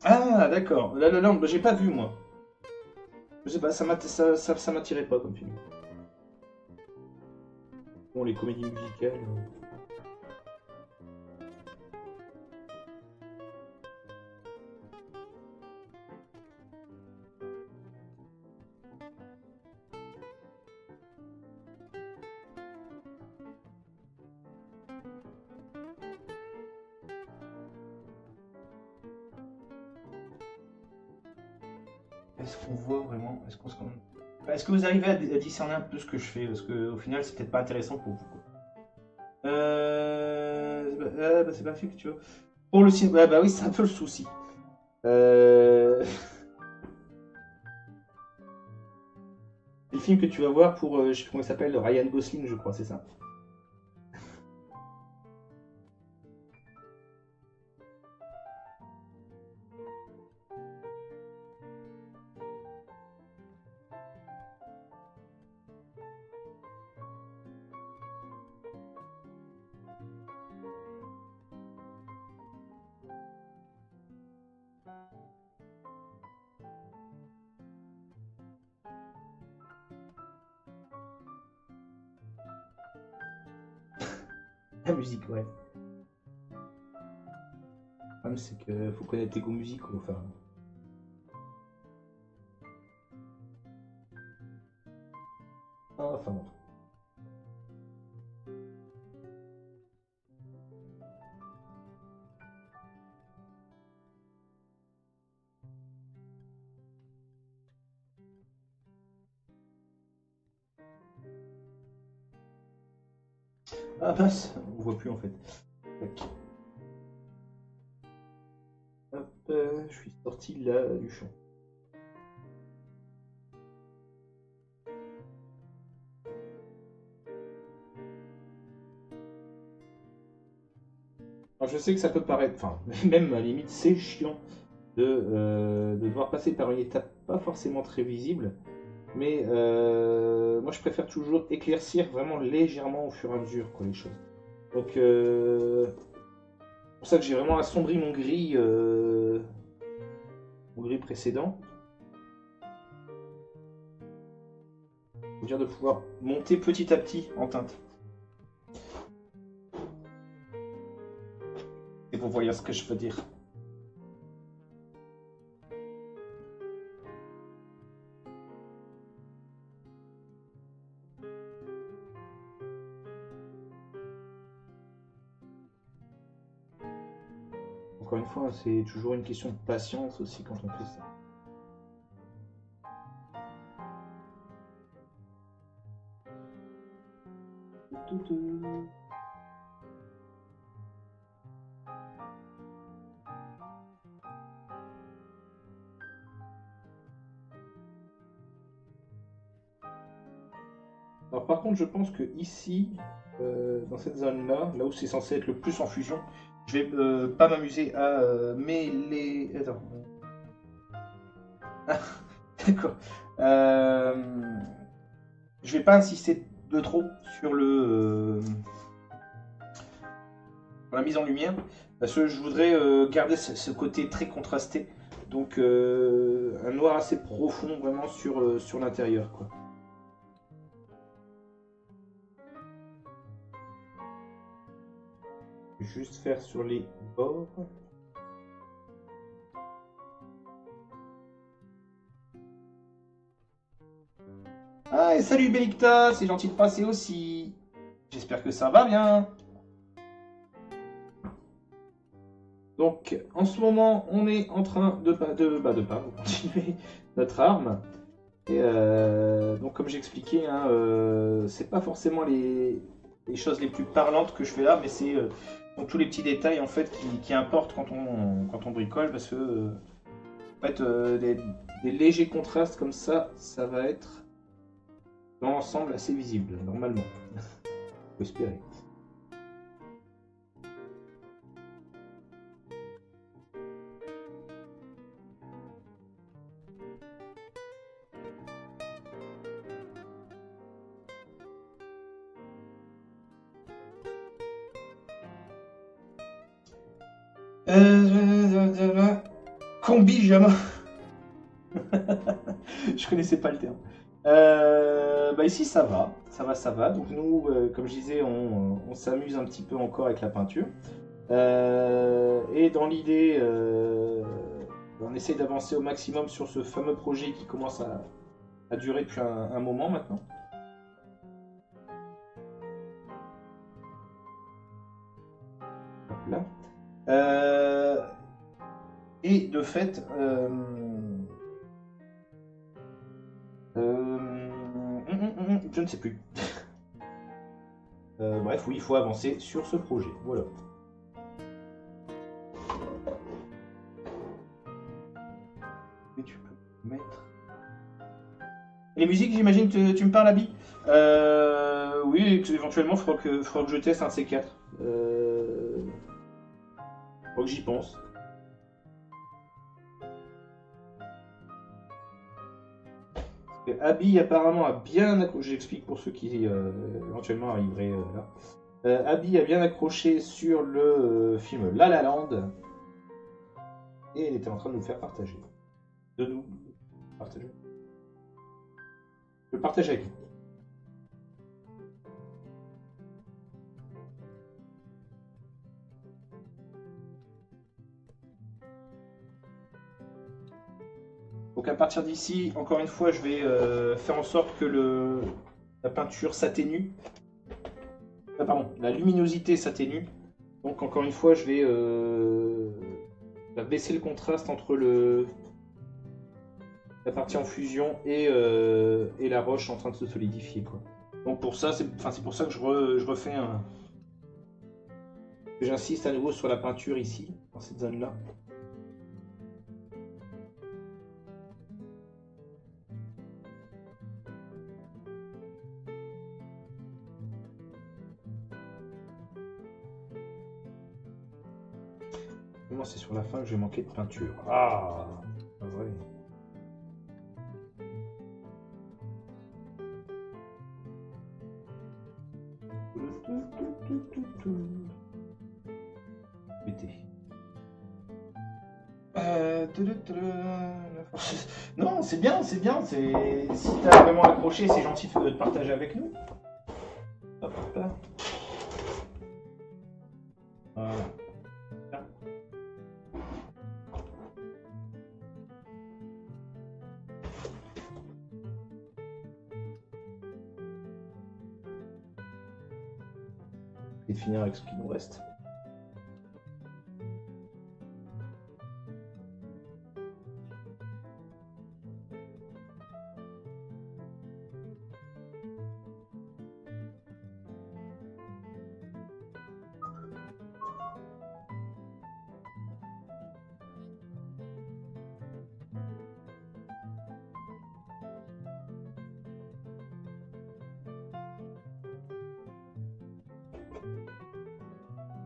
Ah, d'accord. La La Land, bah, j'ai pas vu, moi. Je sais pas, ça m'attirait pas comme film. Bon, les comédies musicales... Est-ce qu'on voit vraiment? Est-ce que vous arrivez à discerner un peu ce que je fais? Parce qu'au final, c'est peut-être pas intéressant pour vous, quoi. Bah, c'est pas fait que tu vois. Pour le cinéma, bah oui, c'est un peu le souci. C'est le film que tu vas voir pour, je sais plus comment il s'appelle, Ryan Gosling, je crois, c'est ça. La musique, ouais. Le problème, c'est que faut connaître tes goûts musicaux, enfin. Ah, enfin bon. Ah mince, on voit plus en fait. Tac. Hop, je suis sorti là du champ. Alors je sais que ça peut paraître, enfin, même à la limite, c'est chiant de devoir passer par une étape pas forcément très visible, mais moi je préfère toujours éclaircir vraiment légèrement au fur et à mesure quoi, les choses. Donc c'est pour ça que j'ai vraiment assombri mon gris précédent, pour dire de pouvoir monter petit à petit en teinte. Et vous voyez ce que je veux dire. Encore une fois, c'est toujours une question de patience aussi quand on fait ça. Alors par contre, je pense que ici, dans cette zone-là, là où c'est censé être le plus en fusion, je vais pas m'amuser à mêler... Attends. Ah, d'accord. Je vais pas insister de trop sur sur la mise en lumière, parce que je voudrais garder ce côté très contrasté. Donc un noir assez profond vraiment sur l'intérieur, quoi. Juste faire sur les bords. Ah, et salut Belicta, c'est gentil de passer aussi. J'espère que ça va bien. Donc, en ce moment, on est en train de continuer notre arme. Et donc, comme j'expliquais, hein, c'est pas forcément les choses les plus parlantes que je fais là, mais c'est donc tous les petits détails en fait qui importent quand on bricole, parce que en fait, des légers contrastes comme ça va être dans l'ensemble assez visible, normalement. Faut espérer. combi jamais. Je connaissais pas le terme. Bah ici ça va, ça va. Donc nous, comme je disais, on s'amuse un petit peu encore avec la peinture. Et dans l'idée, on essaie d'avancer au maximum sur ce fameux projet qui commence à durer depuis un moment maintenant. Hop là. Et de fait, je ne sais plus. Bref, oui, il faut avancer sur ce projet. Voilà. Et tu peux mettre. Les musiques, j'imagine que tu me parles, Abby. Oui, éventuellement, il faudra que je teste un de ces quatre. Faut que j'y pense. Abby apparemment a bien accroché, j'explique pour ceux qui éventuellement arriveraient là. Abby a bien accroché sur le film La La Land et elle était en train de nous faire partager. De nous partager. Je partage avec vous. Donc à partir d'ici, encore une fois, je vais faire en sorte que la peinture s'atténue. Pardon, la luminosité s'atténue. Donc encore une fois, je vais baisser le contraste entre la partie en fusion et la roche en train de se solidifier, quoi. Donc pour ça, c'est pour ça que je refais un... J'insiste à nouveau sur la peinture ici, dans cette zone-là. C'est sur la fin que j'ai manqué de peinture. Ah, ouais. Non, c'est bien, c'est bien. Si t'as vraiment accroché, c'est gentil de te partager avec nous. Hop, hop là. Voilà. Et de finir avec ce qui nous reste.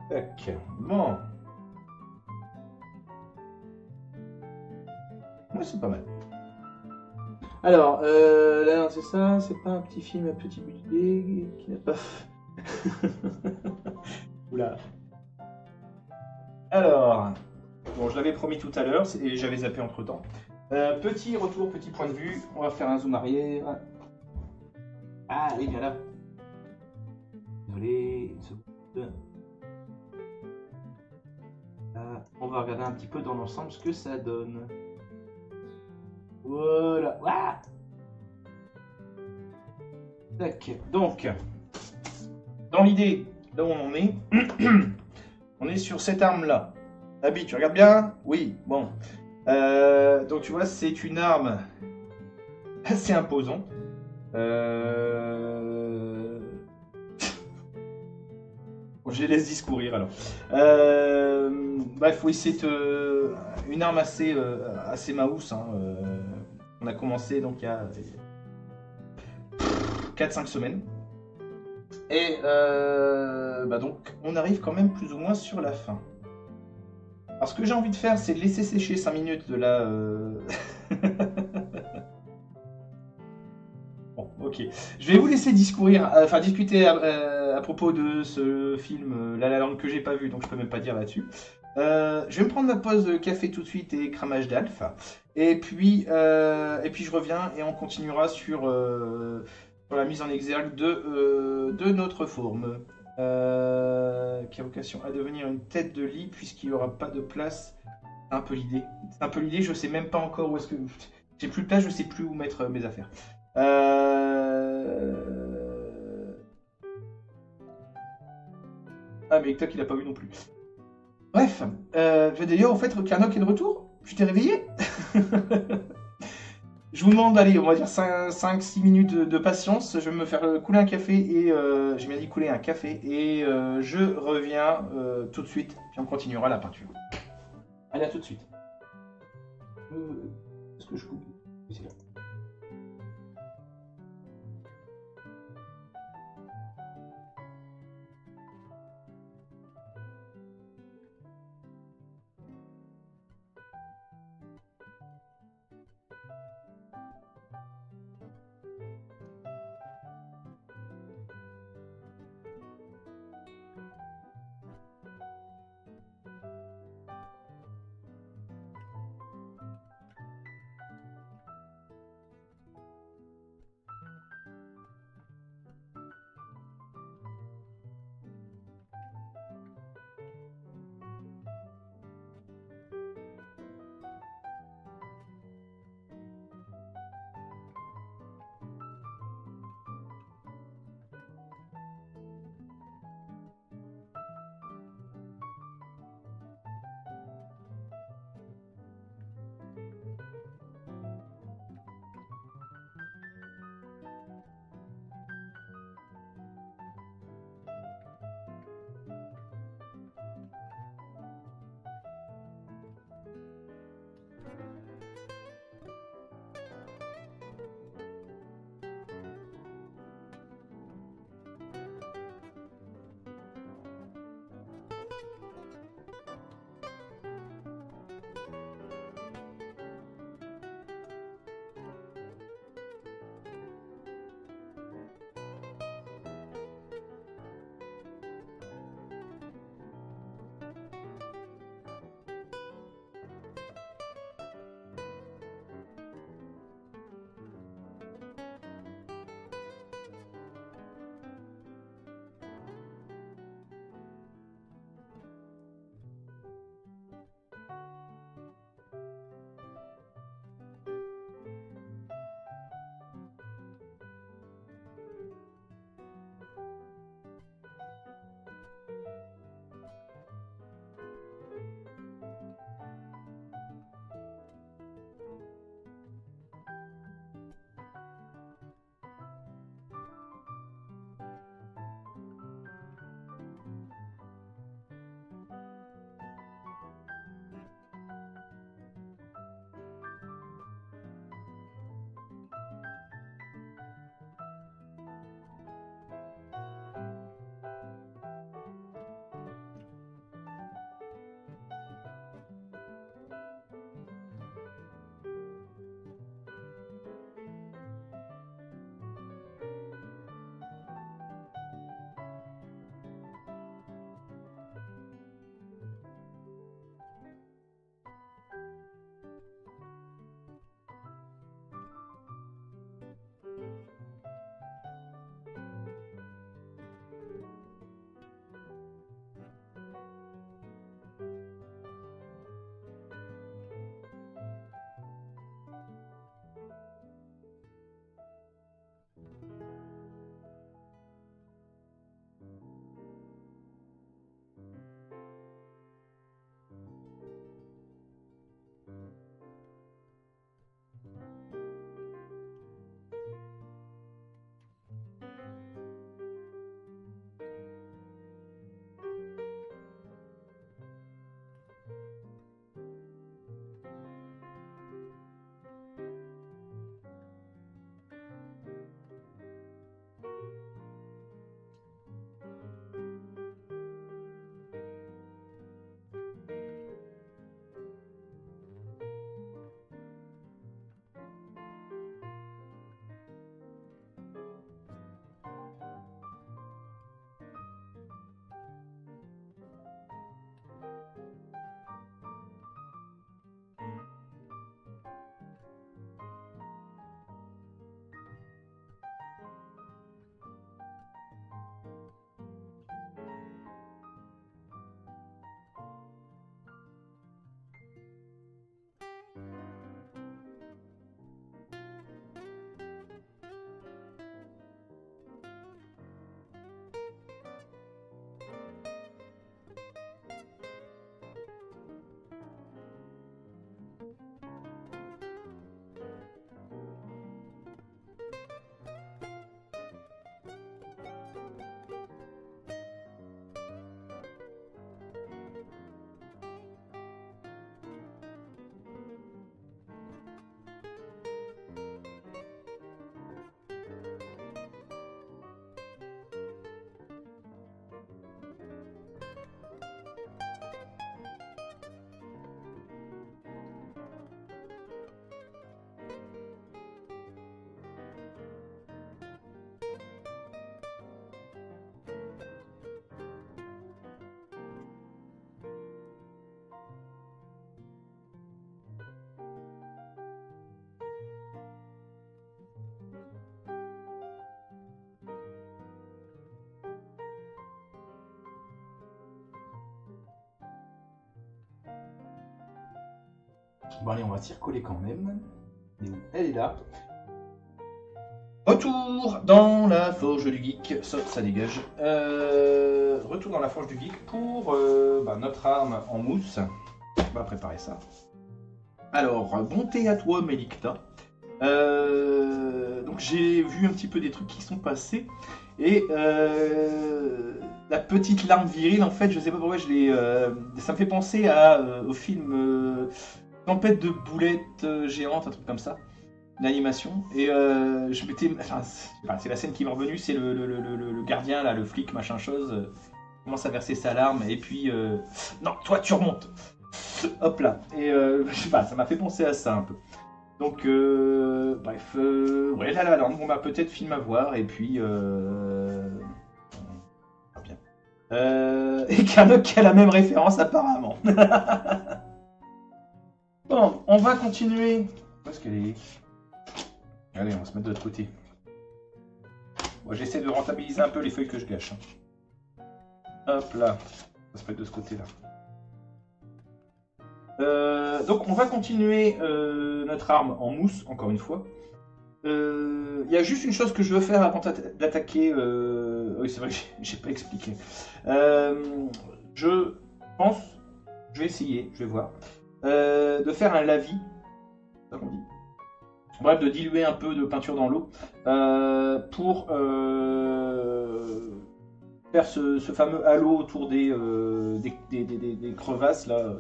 Tac. Bon. Ouais, c'est pas mal. Alors, là, c'est ça, c'est pas un petit film à petit budget qui n'a pas... Oula. Alors, bon, je l'avais promis tout à l'heure et j'avais zappé entre temps. Petit retour, petit point de vue. On va faire un zoom arrière. Ah, oui, bien là. Désolé, une seconde. On va regarder un petit peu dans l'ensemble ce que ça donne. Voilà. Ah, tac. Donc, dans l'idée, là où on en est, on est sur cette arme-là. Abby, tu regardes bien? Oui, bon. Donc tu vois, c'est une arme assez imposante. Bon, je les laisse discourir alors. Bref, oui, c'est une arme assez mouse. Hein. On a commencé donc il y a 4-5 semaines. Et donc on arrive quand même plus ou moins sur la fin. Alors ce que j'ai envie de faire, c'est de laisser sécher 5 minutes de la... Bon, ok. Je vais vous laisser discuter à propos de ce film La La Land que j'ai pas vu, donc je peux même pas dire là-dessus. Je vais me prendre ma pause de café tout de suite et cramage d'alpha. Et puis je reviens et on continuera sur la mise en exergue de notre forme. Qui a vocation à devenir une tête de lit puisqu'il n'y aura pas de place. C'est un peu l'idée. C'est un peu l'idée, je sais même pas encore où est-ce que. J'ai plus de place, je sais plus où mettre mes affaires. Ah, mais Tok, il a pas vu non plus. Bref, d'ailleurs, au fait, Karnok est de retour. Tu t'es réveillé. Je vous demande, allez, on va dire 5-6 minutes de patience. Je vais me faire couler un café et j'ai bien dit couler un café et je reviens tout de suite. Puis on continuera la peinture. Allez, à tout de suite. Est-ce que je coupe? Oui, c'est là. Bon allez, on va s'y recoller quand même. Elle est là. Retour dans la forge du geek. Ça dégage. Retour dans la forge du geek pour notre arme en mousse. On va préparer ça. Alors, bonté à toi, Melikta. Donc j'ai vu un petit peu des trucs qui sont passés. Et la petite larme virile, en fait, je sais pas pourquoi je l'ai. Ça me fait penser au film Tempête de boulettes géantes, un truc comme ça, l'animation. Et je m'étais. Enfin, c'est la scène qui m'est revenue, c'est le gardien, là, le flic, machin chose, commence à verser sa larme, et puis. Non, toi, tu remontes! Hop là! Et je sais pas, ça m'a fait penser à ça un peu. Donc, bref, ouais, La La Land, bon bah peut-être film à voir, et puis, bien. Et Carnock qui a la même référence apparemment. Bon, on va continuer. Où est-ce qu'elle est? Allez, on va se mettre de l'autre côté. Moi, j'essaie de rentabiliser un peu les feuilles que je gâche. Hop là, on va se mettre de ce côté-là. Donc on va continuer notre arme en mousse, encore une fois. Il y a juste une chose que je veux faire avant d'attaquer. Oui, c'est vrai que j'ai pas expliqué. Je pense, je vais essayer, je vais voir, de faire un lavis, c'est ça qu'on dit. Bref, de diluer un peu de peinture dans l'eau pour faire ce fameux halo autour des crevasses là.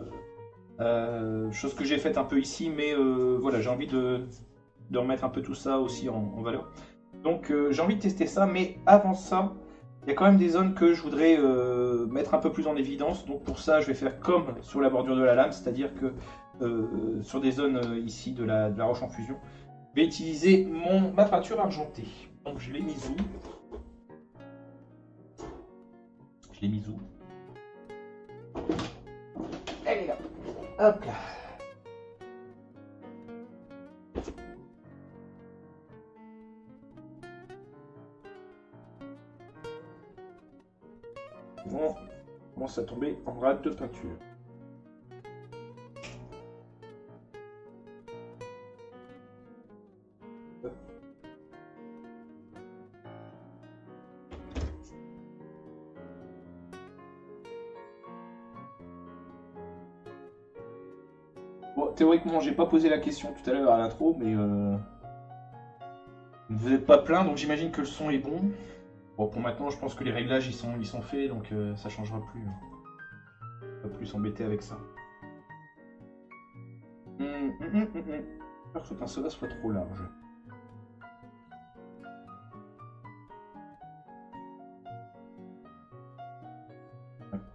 Chose que j'ai faite un peu ici, mais voilà, j'ai envie de remettre un peu tout ça aussi en valeur. Donc j'ai envie de tester ça, mais avant ça, il y a quand même des zones que je voudrais mettre un peu plus en évidence. Donc pour ça, je vais faire comme sur la bordure de la lame, c'est-à-dire que sur des zones ici de la roche en fusion, je vais utiliser ma peinture argentée. Donc je l'ai mise où? Je l'ai mise où? Elle est là. Hop là. Bon, on commence à tomber en rade de peinture. Bon, théoriquement, j'ai pas posé la question tout à l'heure à l'intro, mais vous n'êtes pas plein, donc j'imagine que le son est bon. Bon, pour maintenant, je pense que les réglages ils sont faits, donc ça changera plus. On va plus s'embêter avec ça. J'espère que ce pinceau-là soit trop large.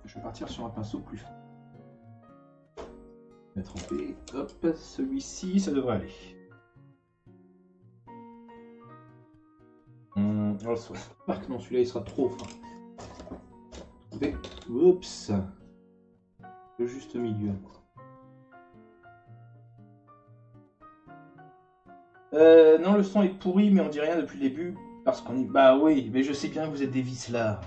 Je vais partir sur un pinceau plus fin. Mettre en P. Hop, celui-ci, ça devrait aller. Oh, non, celui-là il sera trop fin. Oups. Le juste milieu. Non, le son est pourri, mais on dit rien depuis le début. Parce qu'on est. Bah oui, mais je sais bien que vous êtes des vicelards.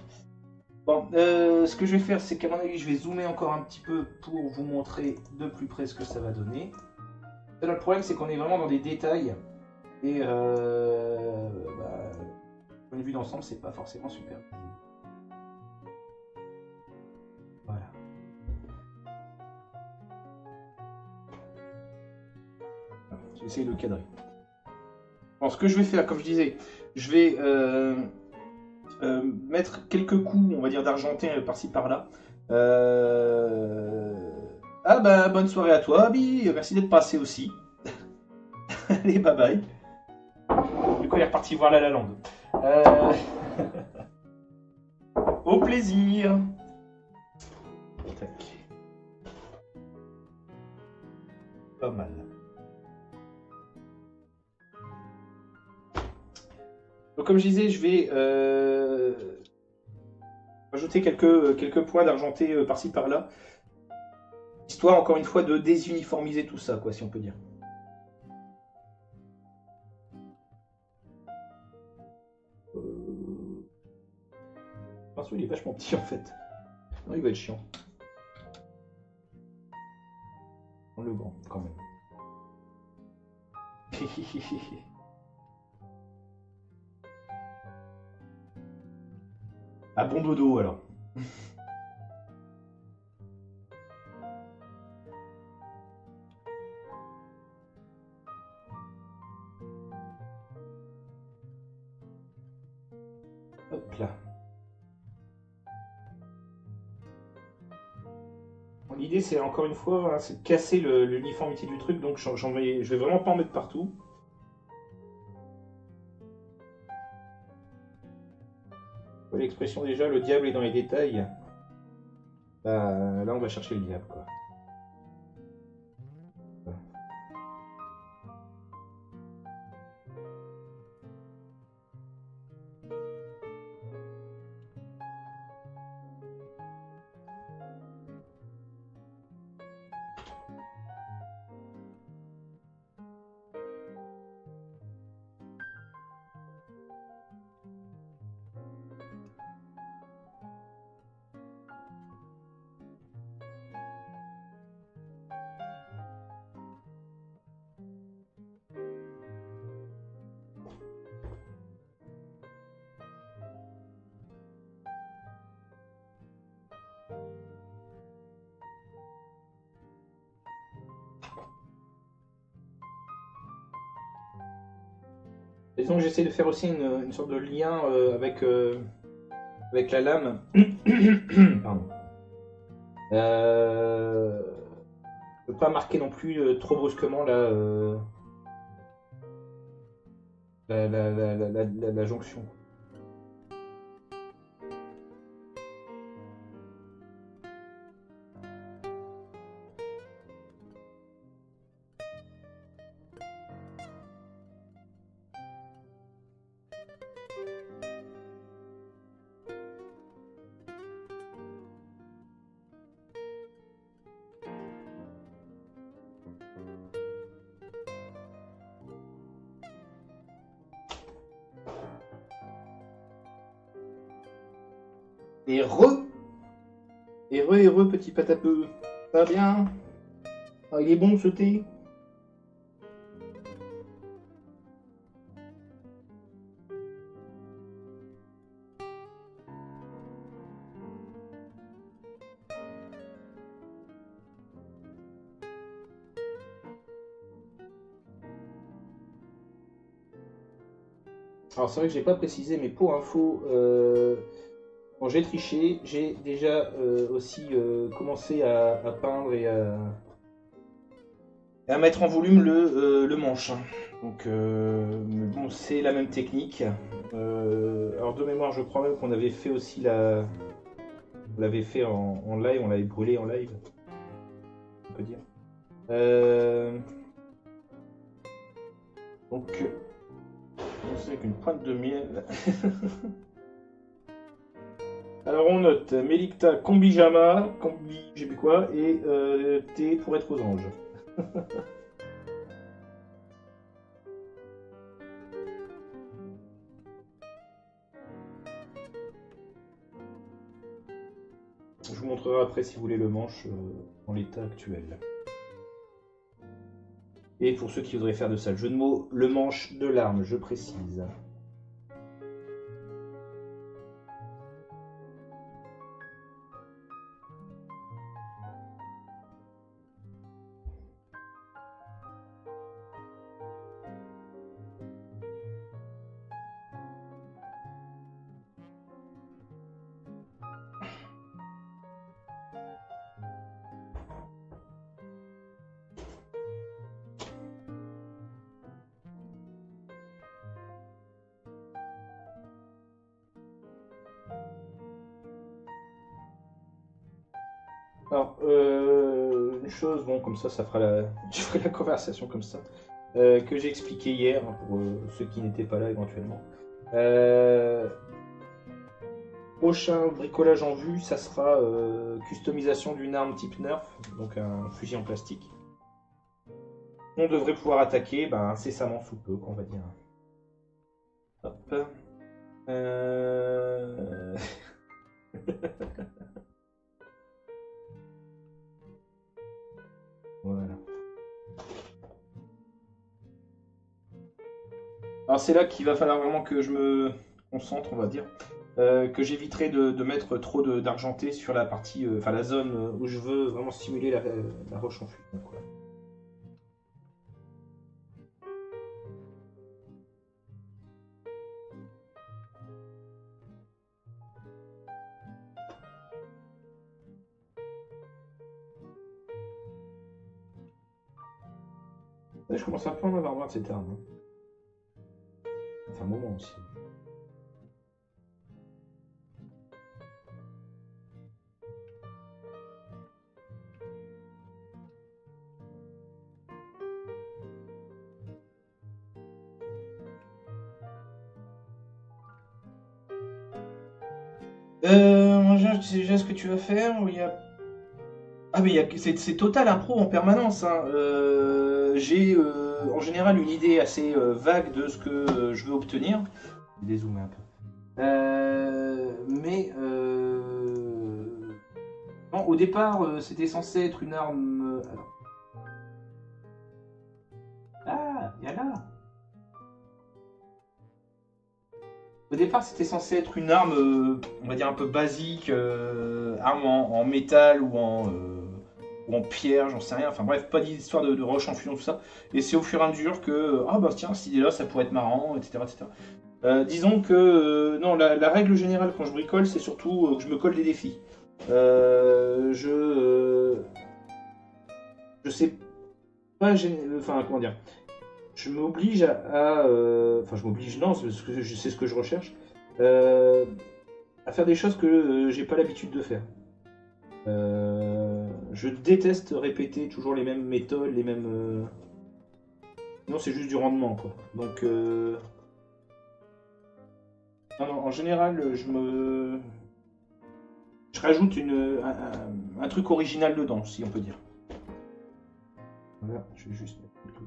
Bon, ce que je vais faire, c'est qu'à mon avis, je vais zoomer encore un petit peu pour vous montrer de plus près ce que ça va donner. Là, le problème, c'est qu'on est vraiment dans des détails. Et point de vue d'ensemble, c'est pas forcément super. Voilà. J'essaie de cadrer. Bon, ce que je vais faire, comme je disais, je vais mettre quelques coups, on va dire, d'argentin par-ci par-là. Ah bah, bonne soirée à toi, Abby. Merci d'être passé aussi. Allez, bye bye. Du coup, il est reparti voir La La Land. Au plaisir. Tac. Pas mal. Donc, comme je disais, je vais rajouter quelques points d'argenté par-ci par-là, histoire encore une fois de désuniformiser tout ça, quoi, si on peut dire. Le pinceau il est vachement petit en fait. Non, il va être chiant. Le grand quand même. Ah, bon dodo alors. Hop là. L'idée, c'est encore une fois, hein, c'est de casser l'uniformité du truc, donc je vais vraiment pas en mettre partout. L'expression déjà, le diable est dans les détails. Bah, là, on va chercher le diable, quoi. Et donc j'essaie de faire aussi une sorte de lien avec la lame. Pardon. Je peux pas marquer non plus trop brusquement la jonction. Et heureux, petit patapeux. Ça va bien? Ah, il est bon ce thé? Alors c'est vrai que j'ai pas précisé, mais pour info, bon, j'ai triché, j'ai déjà aussi commencé à peindre et à mettre en volume le manche. Donc bon, c'est la même technique. Alors de mémoire, je crois même qu'on avait fait aussi on l'avait fait en live, on l'avait brûlé en live, on peut dire. Donc, c'est avec une pointe de miel. Alors on note Melikta Kombijama, Kombi, je sais plus quoi, et thé pour être aux anges. Je vous montrerai après si vous voulez le manche en l'état actuel. Et pour ceux qui voudraient faire de ça le jeu de mots, le manche de l'arme, je précise. Alors, une chose, bon, comme ça fera je ferai la conversation comme ça, que j'ai expliqué hier, hein, pour ceux qui n'étaient pas là éventuellement. Prochain bricolage en vue, ça sera customisation d'une arme type Nerf, donc un fusil en plastique. On devrait pouvoir attaquer incessamment sous peu, qu'on va dire. Hop. Voilà. Alors c'est là qu'il va falloir vraiment que je me concentre, on va dire. Que j'éviterai de mettre trop d'argenté sur la partie, enfin la zone où je veux vraiment simuler la roche en fusion, quoi. Ouais, je commence un peu à en avoir marre de cette arme, hein. Enfin, un moment aussi. Moi, je sais déjà ce que tu vas faire. Il y a... Ah, mais c'est total impro en permanence, hein. J'ai en général une idée assez vague de ce que je veux obtenir. Je vais dézoomer un peu. Mais non, au départ, c'était censé être une arme. Alors... Ah, il y a là. Au départ, c'était censé être une arme, on va dire un peu basique, arme en métal ou en pierre, j'en sais rien. Enfin bref, pas d'histoire de roche en fusion, tout ça. Et c'est au fur et à mesure que, ah bah tiens, cette idée-là, ça pourrait être marrant, etc. etc. Disons que, non, la règle générale quand je bricole, c'est surtout que je me colle des défis. Je sais pas, enfin comment dire, je m'oblige enfin je m'oblige, non, c'est ce que je recherche. Euh, à faire des choses que j'ai pas l'habitude de faire. Je déteste répéter toujours les mêmes méthodes, les mêmes. Non, c'est juste du rendement, quoi. Donc, non, non, en général, je rajoute un truc original dedans, si on peut dire. Voilà, je vais juste mettre quelques-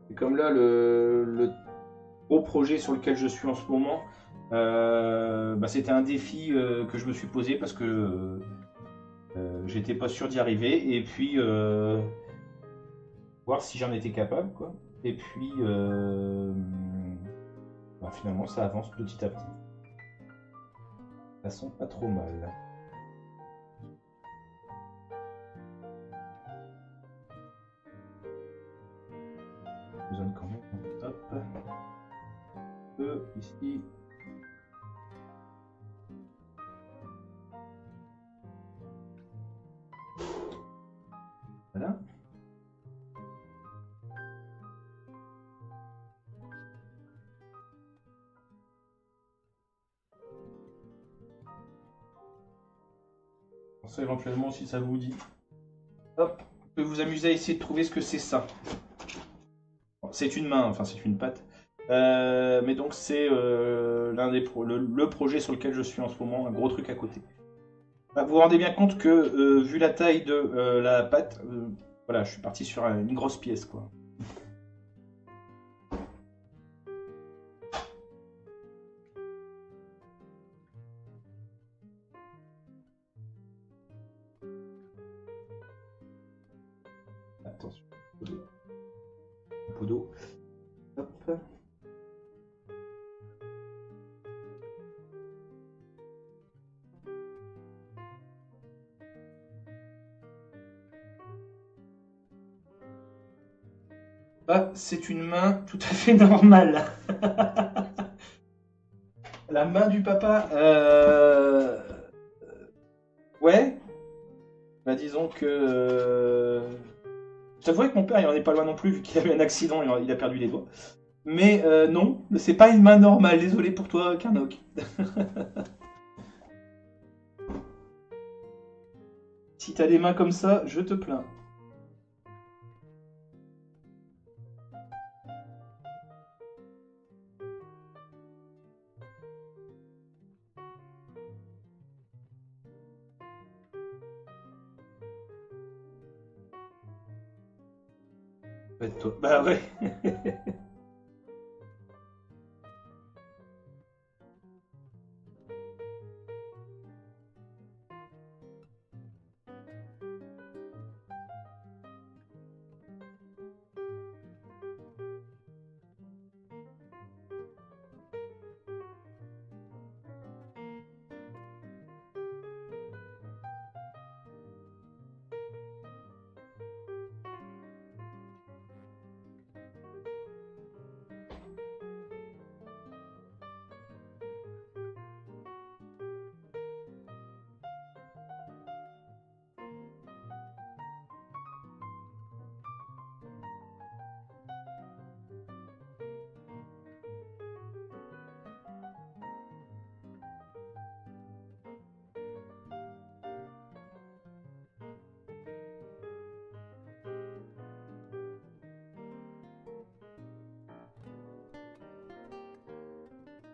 Et comme là, le gros projet sur lequel je suis en ce moment, bah, c'était un défi que je me suis posé parce que j'étais pas sûr d'y arriver. Et puis, voir si j'en étais capable, quoi. Et puis, bah, finalement, ça avance petit à petit. Ça sent pas trop mal. Besoin quand même. Hop. Ici. Voilà. Ça, éventuellement, si ça vous dit. Hop. Vous pouvez vous amuser à essayer de trouver ce que c'est ça. C'est une main, enfin c'est une patte. Mais donc c'est le projet sur lequel je suis en ce moment, un gros truc à côté. Bah, vous vous rendez bien compte que vu la taille de la patte, voilà, je suis parti sur une grosse pièce, quoi. Attention, un peu d'eau. Hop. Ah, c'est une main tout à fait normale. La main du papa. Ouais. Bah disons que. Je t'avouerais que mon père, il en est pas loin non plus, vu qu'il a eu un accident, il a perdu les doigts. Mais non, c'est pas une main normale. Désolé pour toi, Karnok. Si t'as des mains comme ça, je te plains. Ouais, toi. Bah ouais.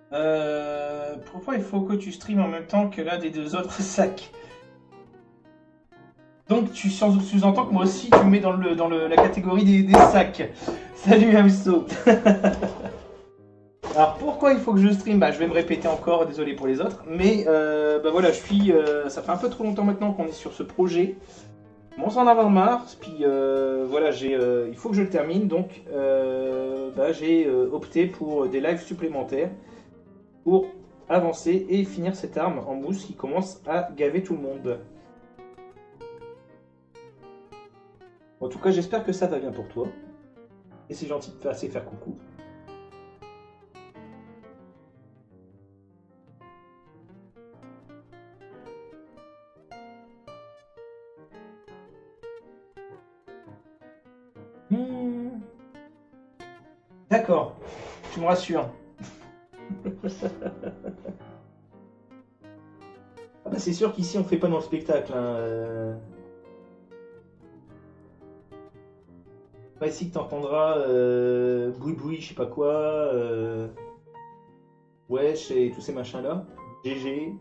Pourquoi il faut que tu streames en même temps que l'un des deux autres sacs? Donc tu sous-entends que moi aussi tu me mets dans la catégorie des sacs. Salut Hamso. Alors pourquoi il faut que je stream? Bah je vais me répéter encore, désolé pour les autres. Mais bah voilà, ça fait un peu trop longtemps maintenant qu'on est sur ce projet. Bon, s'en avoir marre, puis voilà, il faut que je le termine, donc bah, j'ai opté pour des lives supplémentaires pour avancer et finir cette arme en mousse qui commence à gaver tout le monde. En tout cas, j'espère que ça va bien pour toi. Et c'est gentil de te faire coucou. D'accord, tu me rassures. Ah bah c'est sûr qu'ici on fait pas dans le spectacle. Pas ici que t'entendras boui boui, je sais pas quoi, wesh et tous ces machins là. GG,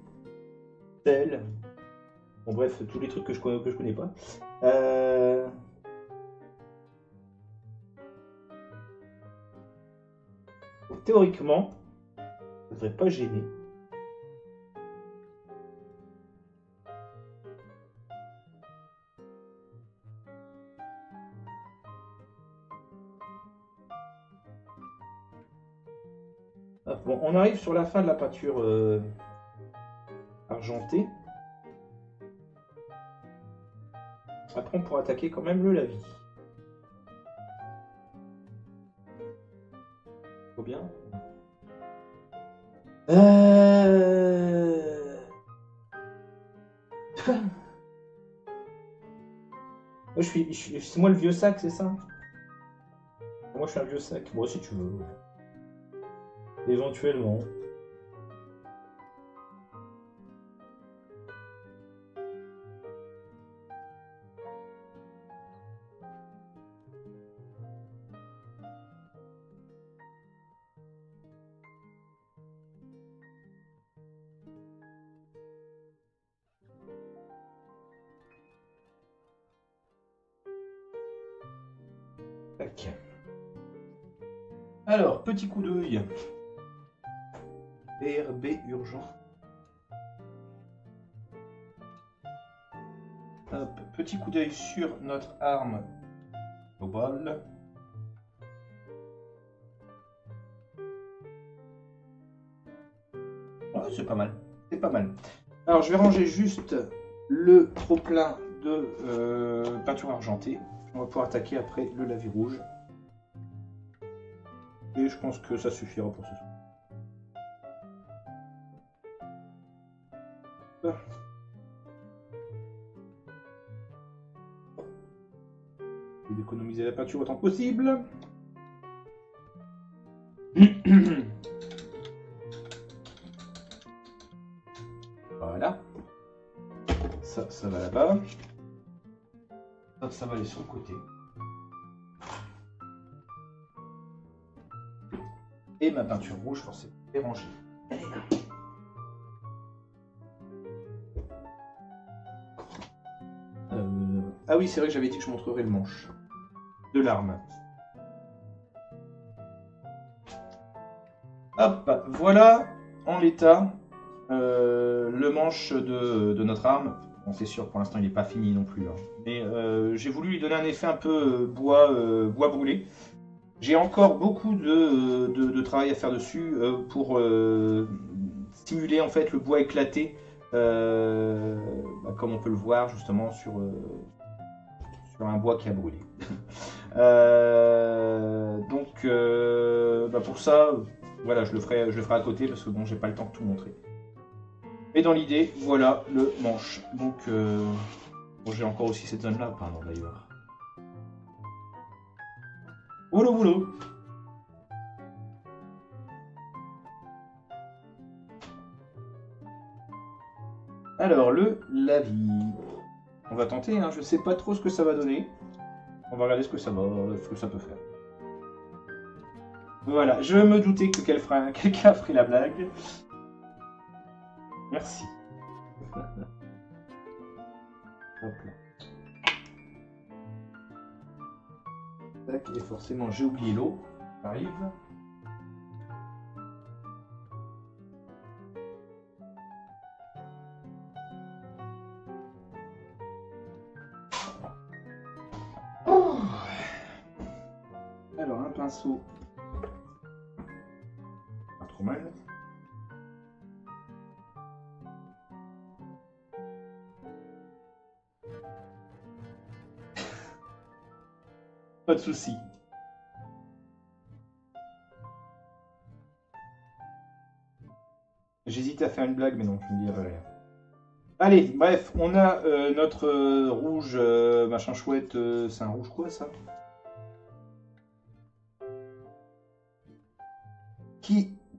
tel. Bon bref, tous les trucs que je connais pas. Donc, théoriquement, ça devrait pas gêner. Bon, on arrive sur la fin de la peinture argentée. Après, on pourra attaquer quand même le lavis. Faut bien. Moi, c'est moi le vieux sac, c'est ça? Moi, je suis un vieux sac. Moi, si tu veux. Éventuellement. Tac. Alors, petit coup d'œil. RB urgent. Hop, petit coup d'œil sur notre arme globale. Ouais, c'est pas mal. C'est pas mal. Alors, je vais ranger juste le trop-plein de peinture argentée. On va pouvoir attaquer après le lavis rouge. Et je pense que ça suffira pour ce soir. Et d'économiser la peinture autant que possible. Voilà. Ça va là-bas. Ça va aller sur le côté. Et ma peinture rouge, forcément, est rangée. Elle est là. Ah oui, c'est vrai que j'avais dit que je montrerais le manche de l'arme. Hop, voilà en l'état le manche de notre arme. Bon, c'est sûr, pour l'instant, il n'est pas fini non plus. Hein. Mais j'ai voulu lui donner un effet un peu bois brûlé. J'ai encore beaucoup de travail à faire dessus pour simuler en fait le bois éclaté, comme on peut le voir justement sur un bois qui a brûlé. Donc pour ça, voilà, je le ferai à côté parce que bon, j'ai pas le temps de tout montrer. Mais dans l'idée, voilà le manche. Donc bon, j'ai encore aussi cette zone là, pardon d'ailleurs. Boulot, boulot. Alors, le lavis. On va tenter, hein. Je sais pas trop ce que ça va donner. On va regarder ce que ça peut faire. Voilà, je me doutais que quelqu'un ferait la blague. Merci. Hop là. Tac, et forcément j'ai oublié l'eau. Ça arrive. Oh. Alors un pinceau. Pas trop mal. Pas de souci. J'hésite à faire une blague, mais non, je ne dirai rien. Allez, bref, on a notre rouge machin chouette. C'est un rouge quoi ça?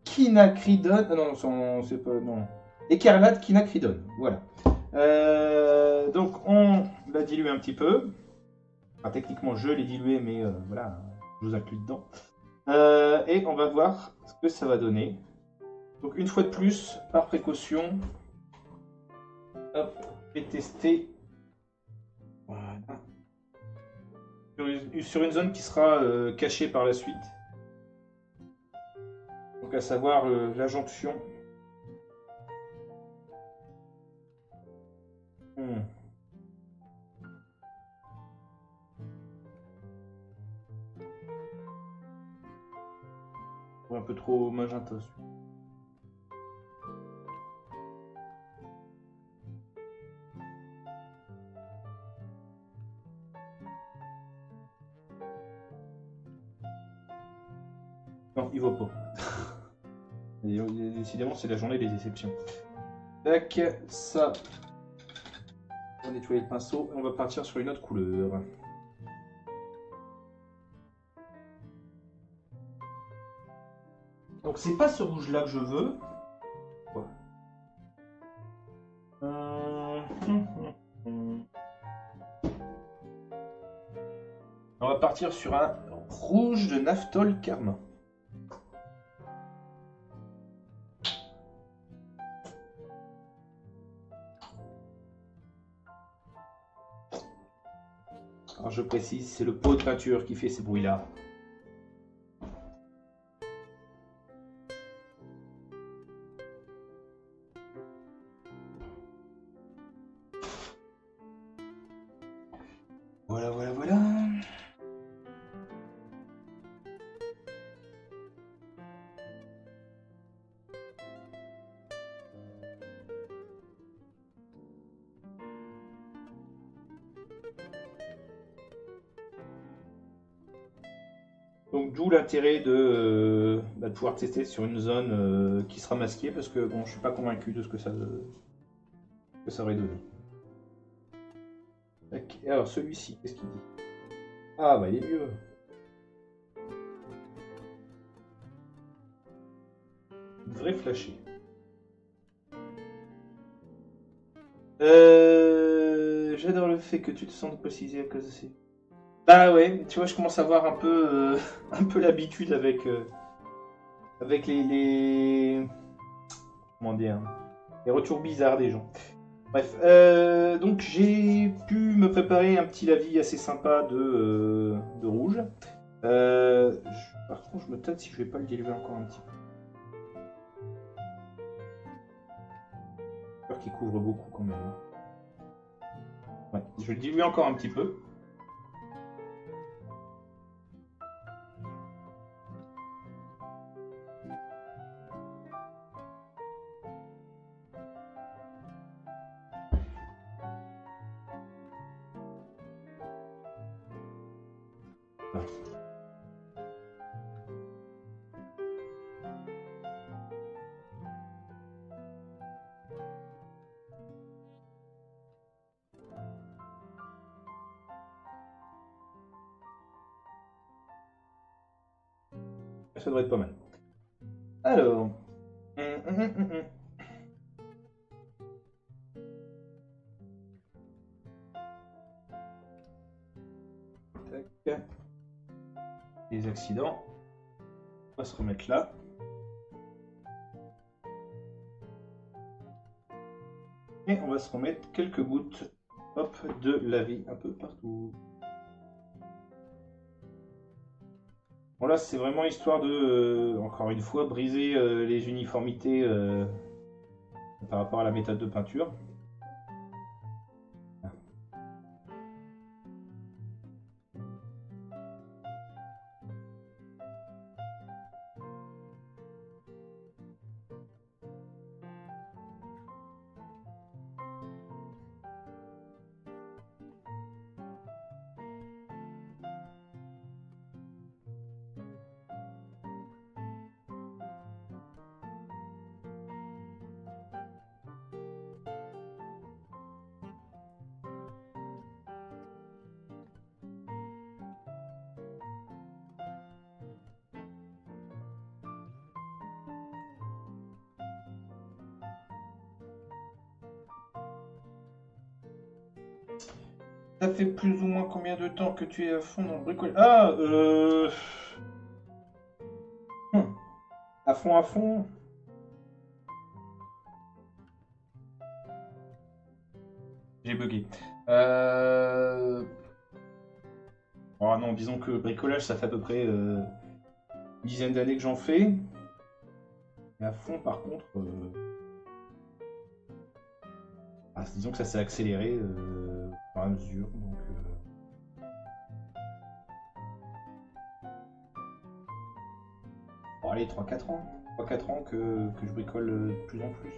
Quinacridone. Ah non, c'est pas. Non. Écarlate quinacridone. Voilà. Donc on l'a dilué un petit peu. Enfin, techniquement, je l'ai dilué, mais voilà, je vous inclus dedans. Et on va voir ce que ça va donner. Donc une fois de plus, par précaution, hop, je vais tester. Voilà. Sur une zone qui sera cachée par la suite. Donc à savoir la jonction. Un peu trop magenta. Non, il vaut pas. Décidément, c'est la journée des déceptions. Tac, ça. On va nettoyer le pinceau et on va partir sur une autre couleur. Donc c'est pas ce rouge là que je veux. On va partir sur un rouge de Naphthol Karma. Alors je précise, c'est le pot de peinture qui fait ces bruits-là. Voilà, voilà, voilà. Donc d'où l'intérêt de pouvoir tester sur une zone qui sera masquée parce que bon, je suis pas convaincu de ce que ça aurait donné. Et alors celui-ci, qu'est-ce qu'il dit? Ah bah il est mieux. Il devrait flasher. J'adore le fait que tu te sentes précisé à cause de ces... Bah ouais, tu vois, je commence à avoir un peu, un peu l'habitude avec comment dire, les retours bizarres des gens. Bref, donc j'ai pu me préparer un petit lavis assez sympa de rouge. Par contre, je me tâte si je vais pas le diluer encore un petit peu. J'espère qu'il couvre beaucoup quand même. Ouais, je vais le diluer encore un petit peu. Ça devrait être pas mal. Alors. Tac. Les accidents. On va se remettre là. Et on va se remettre quelques gouttes, hop, de laver un peu partout. Bon là c'est vraiment histoire de, encore une fois, briser les uniformités par rapport à la méthode de peinture. Ça fait plus ou moins combien de temps que tu es à fond dans le bricolage? Ah, à fond, à fond. J'ai bugué. Oh non, disons que le bricolage, ça fait à peu près une dizaine d'années que j'en fais. Et à fond, par contre, disons que ça s'est accéléré au fur et à mesure. Donc, bon, allez, 3-4 ans. 3-4 ans que je bricole de plus en plus.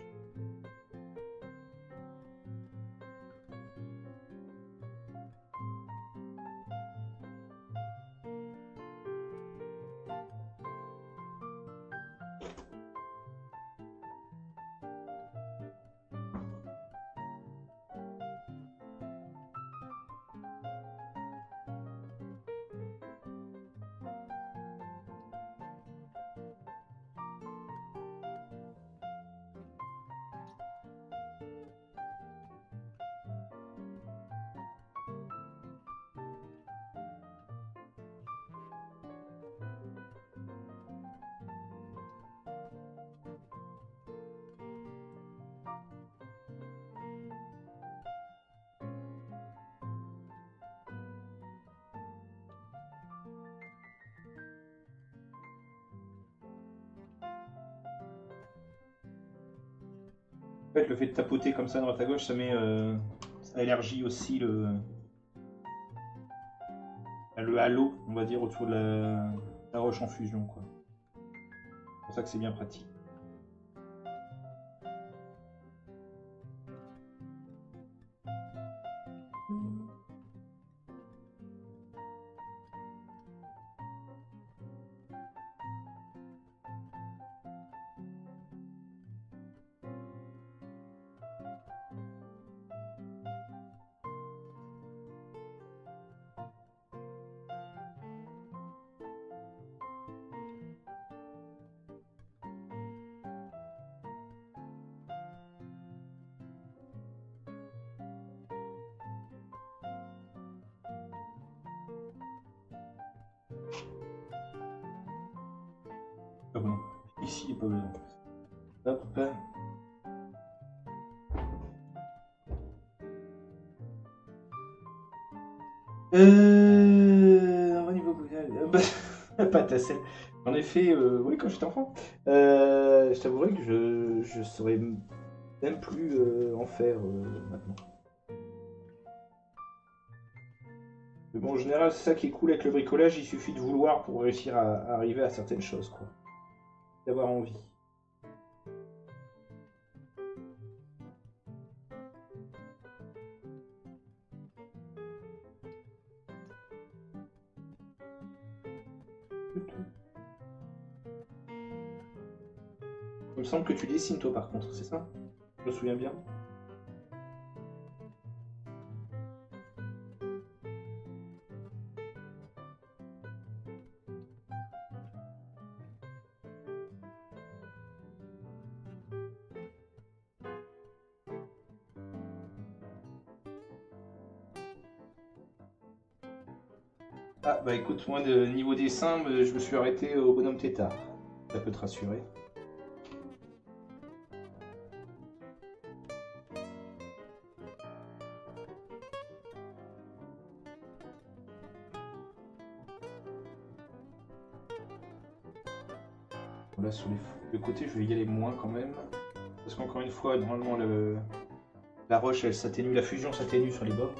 En fait, le fait de tapoter comme ça à droite à gauche, ça met, ça élargit aussi le halo, on va dire, autour de la roche en fusion, quoi. C'est pour ça que c'est bien pratique. Ah bon, ici, il n'y a pas besoin. Hop. Au niveau pâte à sel. En effet, oui, quand j'étais enfant, je t'avouerai que je saurais même plus en faire maintenant. Mais bon, en général, c'est ça qui est cool avec le bricolage, il suffit de vouloir pour réussir à arriver à certaines choses, quoi. D'avoir envie. Il me semble que tu dessines toi par contre, c'est ça? Je me souviens bien. Ah bah écoute, moi de niveau dessin, je me suis arrêté au bonhomme tétard. Ça peut te rassurer. Là, sur les côtés, je vais y aller moins quand même. Parce qu'encore une fois, normalement, la roche, elle s'atténue, la fusion s'atténue sur les bords.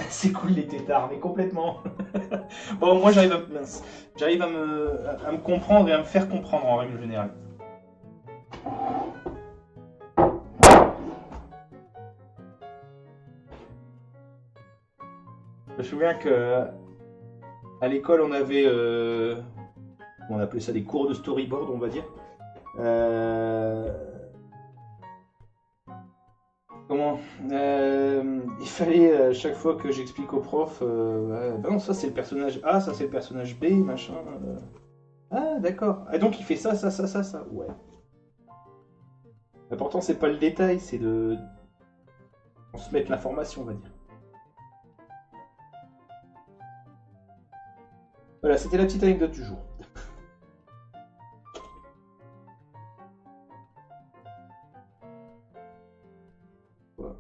C'est cool les tétards, mais complètement. Bon, moi j'arrive à me comprendre et à me faire comprendre en règle générale. Je me souviens que à l'école on avait, on appelait ça des cours de storyboard, on va dire. Comment il fallait chaque fois que j'explique au prof, bah non, ça c'est le personnage A, ça c'est le personnage B, machin. Ah d'accord. Ah donc il fait ça, ça, ça, ça, ça. Ouais. L'important c'est pas le détail, c'est de on se mettre l'information, on va dire. Voilà, c'était la petite anecdote du jour. Ouais.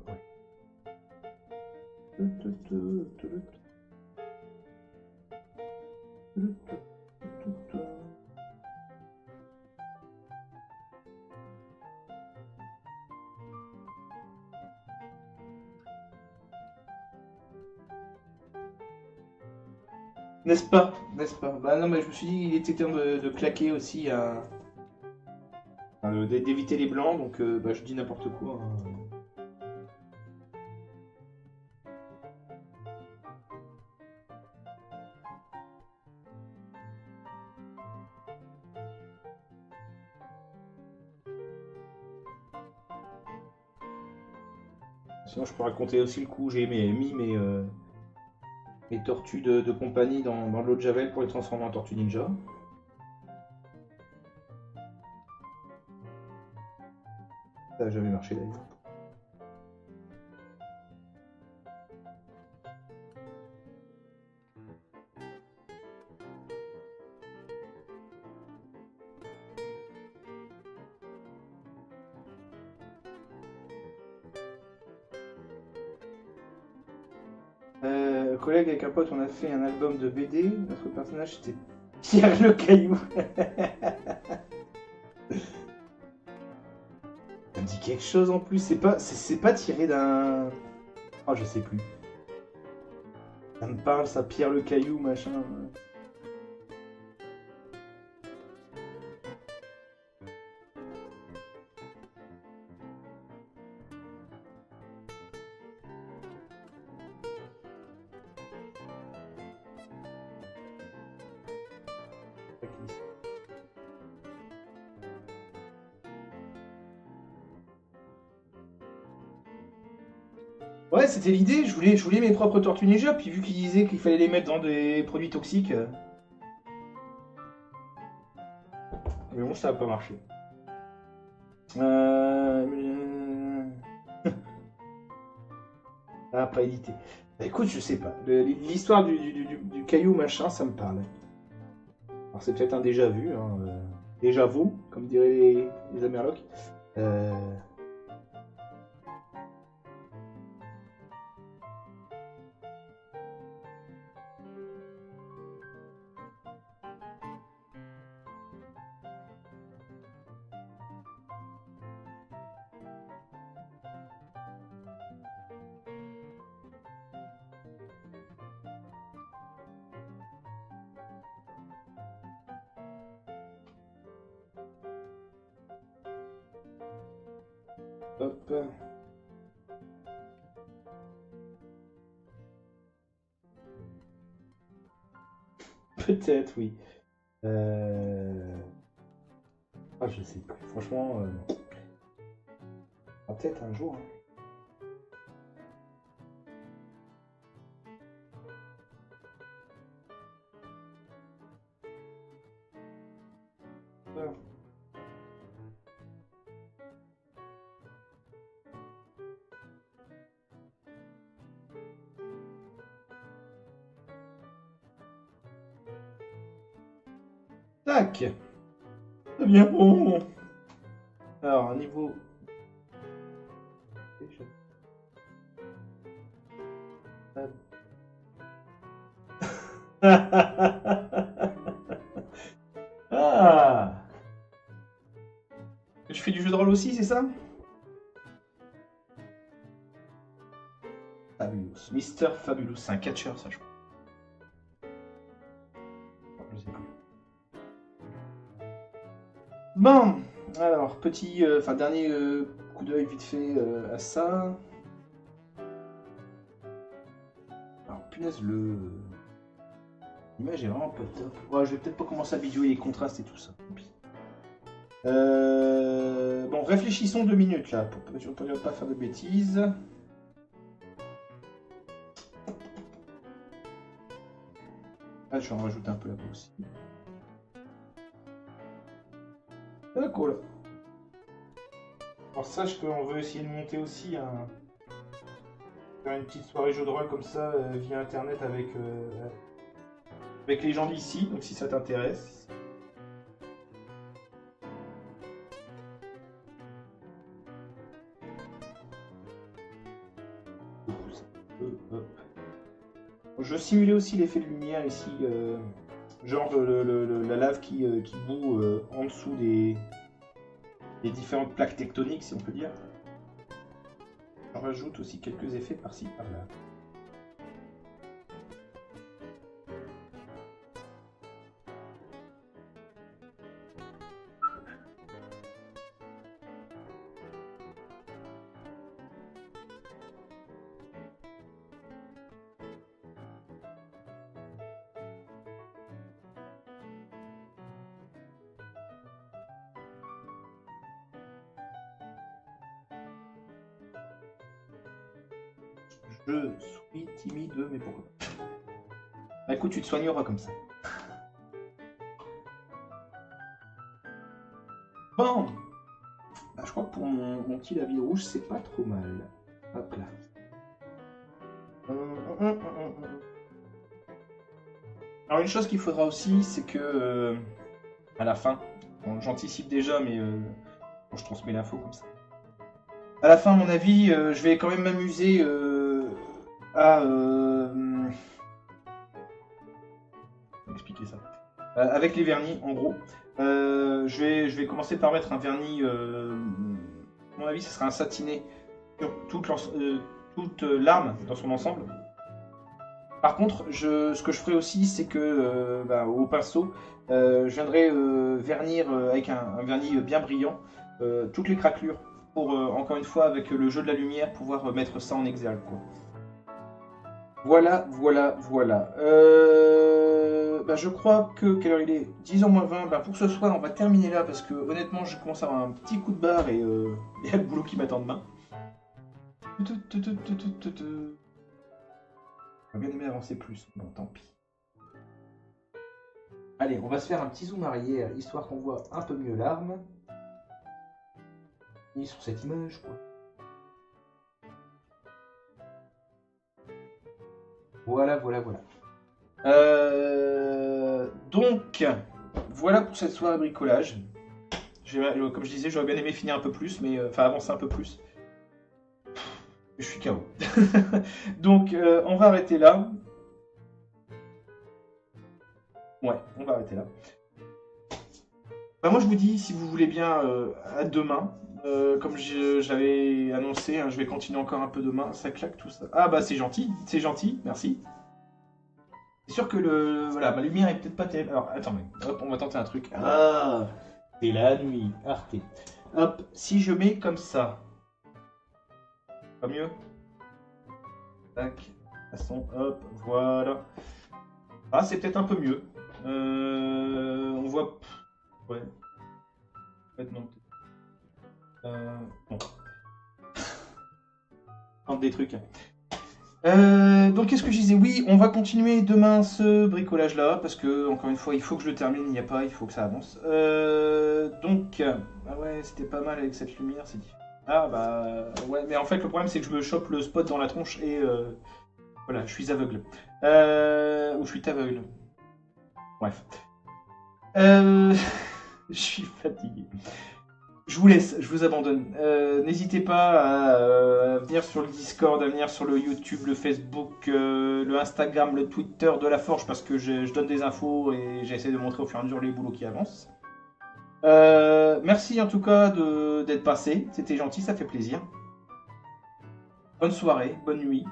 N'est-ce pas? N'est-ce pas? Bah non, mais je me suis dit, il était temps de claquer aussi, d'éviter les blancs, donc bah, je dis n'importe quoi, hein. Sinon, je peux raconter aussi le coup, j'ai mis mes tortues de compagnie dans l'eau de Javel pour les transformer en tortues ninja. Ça n'a jamais marché d'ailleurs. Collègue avec un pote, on a fait un album de BD. Notre personnage c'était Pierre le Caillou. Ça me dit quelque chose en plus. C'est pas tiré d'un. Oh, je sais plus. Ça me parle, ça, Pierre le Caillou, machin. Ouais, c'était l'idée. Je voulais mes propres tortues ninja. Puis vu qu'ils disaient qu'il fallait les mettre dans des produits toxiques. Mais bon, ça a pas marché. Ah, pas édité. Bah, écoute, je sais pas. L'histoire du caillou machin, ça me parle. Alors c'est peut-être un déjà vu, hein, déjà vu, comme diraient les Amerlocs. Euh, Hop. Peut-être, oui. Ah, je sais plus. Franchement, ah, peut-être un jour, hein. peur. Tac. C'est bien bon. Alors, niveau... Ah. Je fais du jeu de rôle aussi, c'est ça? Fabulous. Mister Fabulous, c'est un catcheur, ça, je crois. Je sais plus. Bon, alors, petit, dernier coup d'œil vite fait à ça. Alors, punaise, l'image est vraiment pas top. Ouais, je vais peut-être pas commencer à bidouiller les contrastes et tout ça. Bon, réfléchissons 2 minutes là, pour ne pas faire de bêtises. Ah, je vais en rajouter un peu là-bas aussi. Ah, cool. Alors sache qu'on veut essayer de monter aussi faire une petite soirée jeu de rôle comme ça via internet avec les gens d'ici, donc si ça t'intéresse. Je simulais aussi l'effet de lumière ici, genre la lave qui bout en dessous des différentes plaques tectoniques, si on peut dire. J'en rajoute aussi quelques effets par-ci, par-là. Je suis timide, mais pourquoi pas? Bah écoute, tu te soigneras comme ça. Bon, bah, je crois que pour mon petit lavis rouge, c'est pas trop mal. Hop là. Alors une chose qu'il faudra aussi, c'est que à la fin, bon, j'anticipe déjà, mais bon, je transmets l'info comme ça. À la fin, à mon avis, je vais quand même m'amuser à expliquer ça. Avec les vernis, en gros. Je vais commencer par mettre un vernis. À mon avis, ce sera un satiné sur toute l'arme dans son ensemble. Par contre, ce que je ferai aussi, c'est que au pinceau, je viendrai vernir avec un vernis bien brillant toutes les craquelures pour, encore une fois, avec le jeu de la lumière, pouvoir mettre ça en exergue, quoi. Voilà. Je crois que, quelle heure il est? 10h moins 20. Pour ce soir, on va terminer là parce que honnêtement, je commence à avoir un petit coup de barre et il y a le boulot qui m'attend demain. J'aurais bien aimé avancer plus. Bon, tant pis. Allez, on va se faire un petit zoom arrière, histoire qu'on voit un peu mieux l'arme. Et sur cette image, quoi. Voilà. Donc, voilà pour cette soirée bricolage. Comme je disais, j'aurais bien aimé finir un peu plus, mais avancer un peu plus. Je suis KO. Donc, on va arrêter là. Ouais, on va arrêter là. Moi, je vous dis, si vous voulez bien, à demain. Comme j'avais annoncé, hein, je vais continuer encore un peu demain. Ça claque tout ça. Ah c'est gentil, merci. C'est sûr que ma lumière est peut-être pas terrible. Alors, attendez, hop, on va tenter un truc. Ah, c'est la nuit, Arte. Hop, si je mets comme ça. Pas mieux? Tac, façon, hop, voilà. Ah, c'est peut-être un peu mieux. On voit... Ouais. En fait, non. Bon. Tente des trucs. Donc qu'est-ce que je disais? Oui, on va continuer demain ce bricolage-là, parce que, encore une fois, il faut que je le termine, il n'y a pas, il faut que ça avance. Ah ouais, c'était pas mal avec cette lumière, c'est différent. Ah bah, ouais, mais en fait, le problème, c'est que je me chope le spot dans la tronche et voilà, je suis aveugle. Ou je suis aveugle. Bref. Euh, je suis fatigué. Je vous laisse, je vous abandonne. N'hésitez pas à venir sur le Discord, à venir sur le YouTube, le Facebook, le Instagram, le Twitter de la Forge parce que je donne des infos et j'essaie de montrer au fur et à mesure les boulots qui avancent. Merci en tout cas d'être passé, c'était gentil, ça fait plaisir. Bonne soirée, bonne nuit.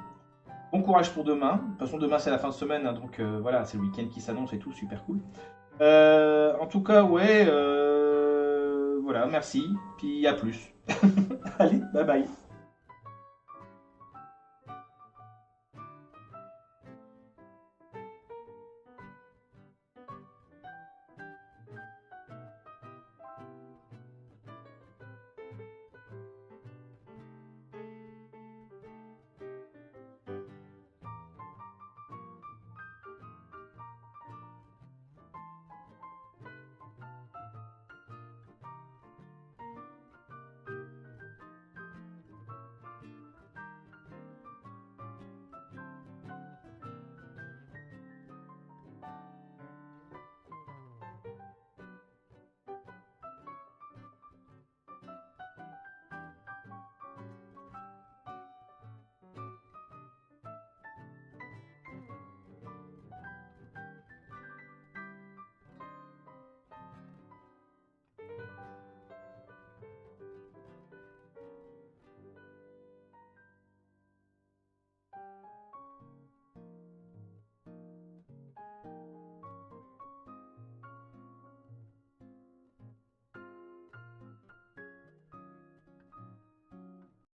Bon courage pour demain. De toute façon, demain c'est la fin de semaine, hein, donc voilà, c'est le week-end qui s'annonce et tout, super cool. En tout cas, ouais, voilà, merci, puis à plus. Allez, bye bye.